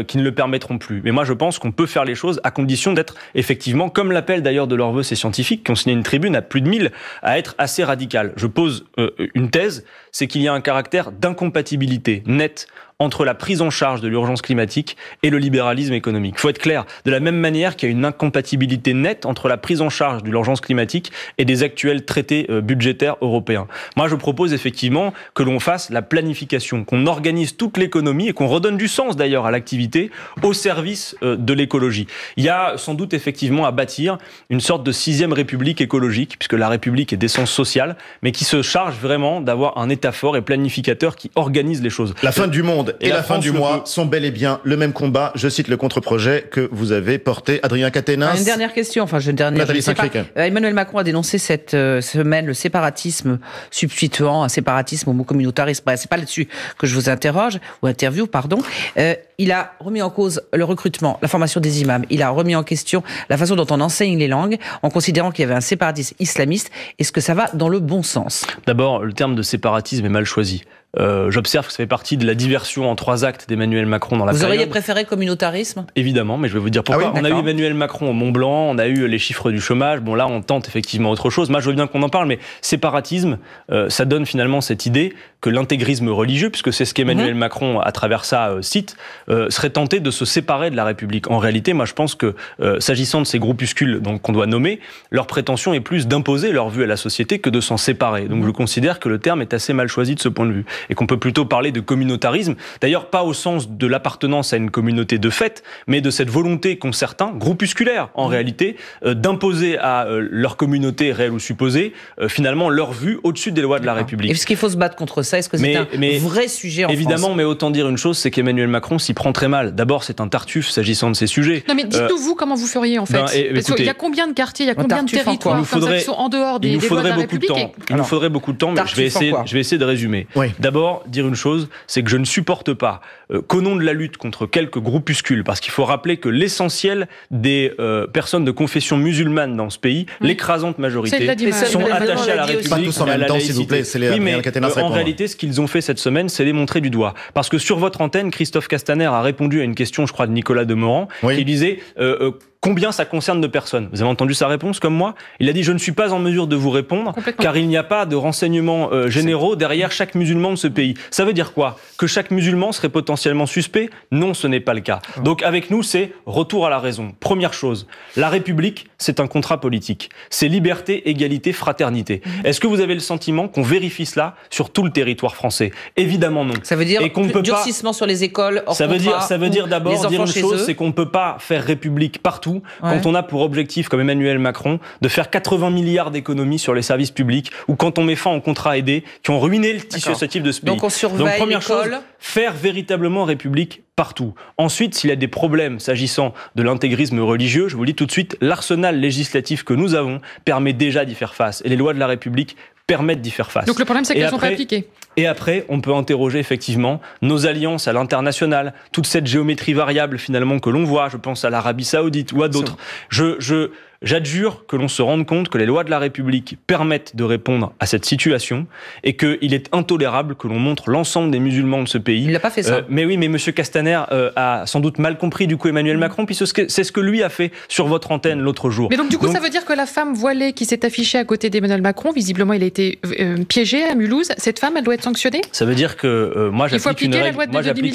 qui ne le permettront plus. Mais moi je pense qu'on peut faire les choses à condition d'être effectivement, comme l'appellent d'ailleurs de leur vœu ces scientifiques qui ont signé une tribune à plus de 1000, à être assez radical. Je pose une thèse, c'est qu'il y a un caractère d'incompatibilité nette entre la prise en charge de l'urgence climatique et le libéralisme économique. Il faut être clair, de la même manière qu'il y a une incompatibilité nette entre la prise en charge de l'urgence climatique et des actuels traités budgétaires européens. Moi, je propose effectivement que l'on fasse la planification, qu'on organise toute l'économie et qu'on redonne du sens d'ailleurs à l'activité au service de l'écologie. Il y a sans doute effectivement à bâtir une sorte de 6e république écologique, puisque la république est d'essence sociale, mais qui se charge vraiment d'avoir un État fort et planificateur qui organise les choses.
La fin du monde et la fin du mois sont bel et bien le même combat. Je cite le contre-projet que vous avez porté. Adrien Caténas.
Une dernière question. Emmanuel Macron a dénoncé cette semaine le séparatisme substituant un séparatisme au mot communautarisme. C'est pas là-dessus que je vous interview. Il a remis en cause le recrutement, la formation des imams. Il a remis en question la façon dont on enseigne les langues en considérant qu'il y avait un séparatisme islamiste. Est-ce que ça va dans le bon sens ?
D'abord, le terme de séparatisme est mal choisi. J'observe que ça fait partie de la diversion en 3 actes d'Emmanuel Macron dans la période.
Vous auriez préféré communautarisme ?
Évidemment, mais je vais vous dire pourquoi. On a eu Emmanuel Macron au Mont-Blanc, on a eu les chiffres du chômage. Bon, là, on tente effectivement autre chose. Moi, je veux bien qu'on en parle, mais séparatisme, ça donne finalement cette idée que l'intégrisme religieux, puisque c'est ce qu'Emmanuel Macron, à travers ça, cite, serait tenté de se séparer de la République. En réalité, moi, je pense que, s'agissant de ces groupuscules qu'on doit nommer, leur prétention est plus d'imposer leur vue à la société que de s'en séparer. Donc, je considère que le terme est assez mal choisi de ce point de vue. Et qu'on peut plutôt parler de communautarisme, d'ailleurs pas au sens de l'appartenance à une communauté de fait, mais de cette volonté qu'ont certains, groupusculaires en réalité, d'imposer à leur communauté réelle ou supposée, finalement leur vue au-dessus des lois de la République.
Est-ce qu'il faut se battre contre ça ? Est-ce que c'est un vrai sujet en France ?
Évidemment, mais autant dire une chose, c'est qu'Emmanuel Macron s'y prend très mal. D'abord, c'est un tartuffe s'agissant de ces sujets.
Non mais dites-nous vous comment vous feriez en fait. Parce qu'il y a combien de quartiers, il y a combien de territoires comme ça qui sont en dehors des lois de la République ?
Il nous faudrait beaucoup de temps, mais je vais essayer de résumer. Oui. D'abord, dire une chose, c'est que je ne supporte pas qu'au nom de la lutte contre quelques groupuscules, parce qu'il faut rappeler que l'essentiel des personnes de confession musulmane dans ce pays, l'écrasante majorité, sont attachées à la République, à la laïcité. Oui, mais en réalité, ce qu'ils ont fait cette semaine, c'est les montrer du doigt. Parce que sur votre antenne, Christophe Castaner a répondu à une question, je crois, de Nicolas Demorand, qui disait... combien ça concerne de personnes ? Vous avez entendu sa réponse comme moi ? Il a dit « Je ne suis pas en mesure de vous répondre car il n'y a pas de renseignements généraux derrière chaque musulman de ce pays. » Ça veut dire quoi ? Que chaque musulman serait potentiellement suspect ? Non, ce n'est pas le cas. Donc avec nous, c'est retour à la raison. Première chose, la République, c'est un contrat politique. C'est liberté, égalité, fraternité. Est-ce que vous avez le sentiment qu'on vérifie cela sur tout le territoire français ? Évidemment non.
Ça veut dire durcissement sur les écoles hors contrat.
Ça veut dire d'abord dire une chose, c'est qu'on ne peut pas faire République partout quand on a pour objectif, comme Emmanuel Macron, de faire 80 milliards d'économies sur les services publics, ou quand on met fin aux contrats aidés qui ont ruiné le tissu associatif de ce pays.
Donc on surveille
première chose, faire véritablement République partout. Ensuite, s'il y a des problèmes s'agissant de l'intégrisme religieux, je vous le dis tout de suite, l'arsenal législatif que nous avons permet déjà d'y faire face. Et les lois de la République permettent d'y faire face.
Donc le problème, c'est qu'elles ne sont pas appliquées.
Et après, on peut interroger effectivement nos alliances à l'international, toute cette géométrie variable finalement que l'on voit, je pense à l'Arabie Saoudite ou à d'autres. J'adjure que l'on se rende compte que les lois de la République permettent de répondre à cette situation et qu'il est intolérable que l'on montre l'ensemble des musulmans de ce pays.
Il n'a pas fait ça.
Mais oui, mais M. Castaner a sans doute mal compris du coup Emmanuel Macron, puisque c'est ce que lui a fait sur votre antenne l'autre jour.
Mais donc du coup, ça veut dire que la femme voilée qui s'est affichée à côté d'Emmanuel Macron, visiblement il a été piégé à Mulhouse, cette femme, elle doit être sanctionnée ?
Ça veut dire que moi j'applique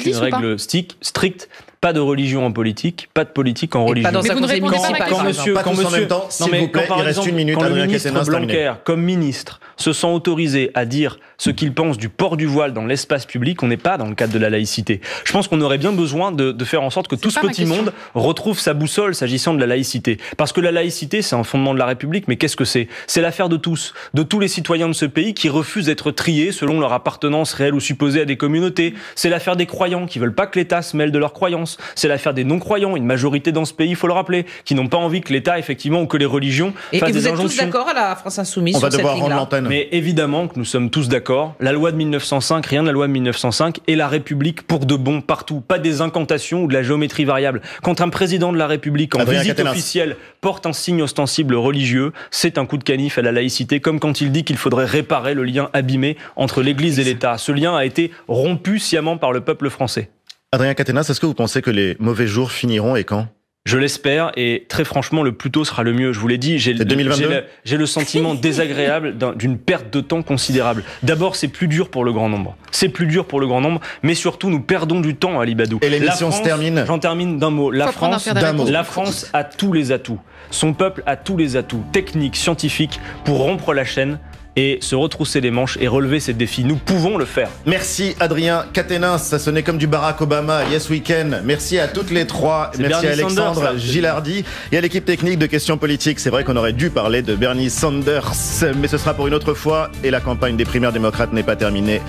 une règle stricte. Pas de religion en politique, pas de politique en religion.
Mais vous ne répondez pas à ma question.
Pas tous en même temps, s'il vous plaît, il reste une minute.
Quand le ministre Blanquer, comme ministre, se sent autorisé à dire ce qu'il pense du port du voile dans l'espace public, on n'est pas dans le cadre de la laïcité. Je pense qu'on aurait bien besoin de faire en sorte que tout ce petit monde retrouve sa boussole s'agissant de la laïcité. Parce que la laïcité, c'est un fondement de la République, mais qu'est-ce que c'est ? C'est l'affaire de tous les citoyens de ce pays qui refusent d'être triés selon leur appartenance réelle ou supposée à des communautés. C'est l'affaire des croyants qui veulent pas que l'État se mêle de leurs croyances. France, c'est l'affaire des non-croyants, une majorité dans ce pays, il faut le rappeler, qui n'ont pas envie que l'État, effectivement, ou que les religions fassent des injonctions. Et vous êtes tous
d'accord à la France Insoumise sur cette ligne-là ?
On va devoir rendre l'antenne.
Mais évidemment que nous sommes tous d'accord. La loi de 1905, rien de la loi de 1905, et la République pour de bon partout. Pas des incantations ou de la géométrie variable. Quand un président de la République, en visite officielle, porte un signe ostensible religieux, c'est un coup de canif à la laïcité, comme quand il dit qu'il faudrait réparer le lien abîmé entre l'Église et l'État. Ce lien a été rompu sciemment par le peuple français.
Adrien Caténas, est-ce que vous pensez que les mauvais jours finiront et quand ?
Je l'espère, et très franchement, le plus tôt sera le mieux. Je vous l'ai dit, j'ai le sentiment désagréable d'une perte de temps considérable. D'abord, c'est plus dur pour le grand nombre. C'est plus dur pour le grand nombre, mais surtout, nous perdons du temps, Ali Badou.
Et l'émission se termine.
J'en termine d'un mot. La France a tous les atouts. Son peuple a tous les atouts techniques, scientifiques, pour rompre la chaîne et se retrousser les manches et relever ces défis. Nous pouvons le faire.
Merci Adrien Caténas, ça sonnait comme du Barack Obama, Yes Weekend. Merci à toutes les trois, merci à Alexandre Gilardi et à l'équipe technique de Questions Politiques. C'est vrai qu'on aurait dû parler de Bernie Sanders, mais ce sera pour une autre fois et la campagne des primaires démocrates n'est pas terminée.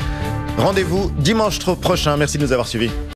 Rendez-vous dimanche prochain, merci de nous avoir suivis.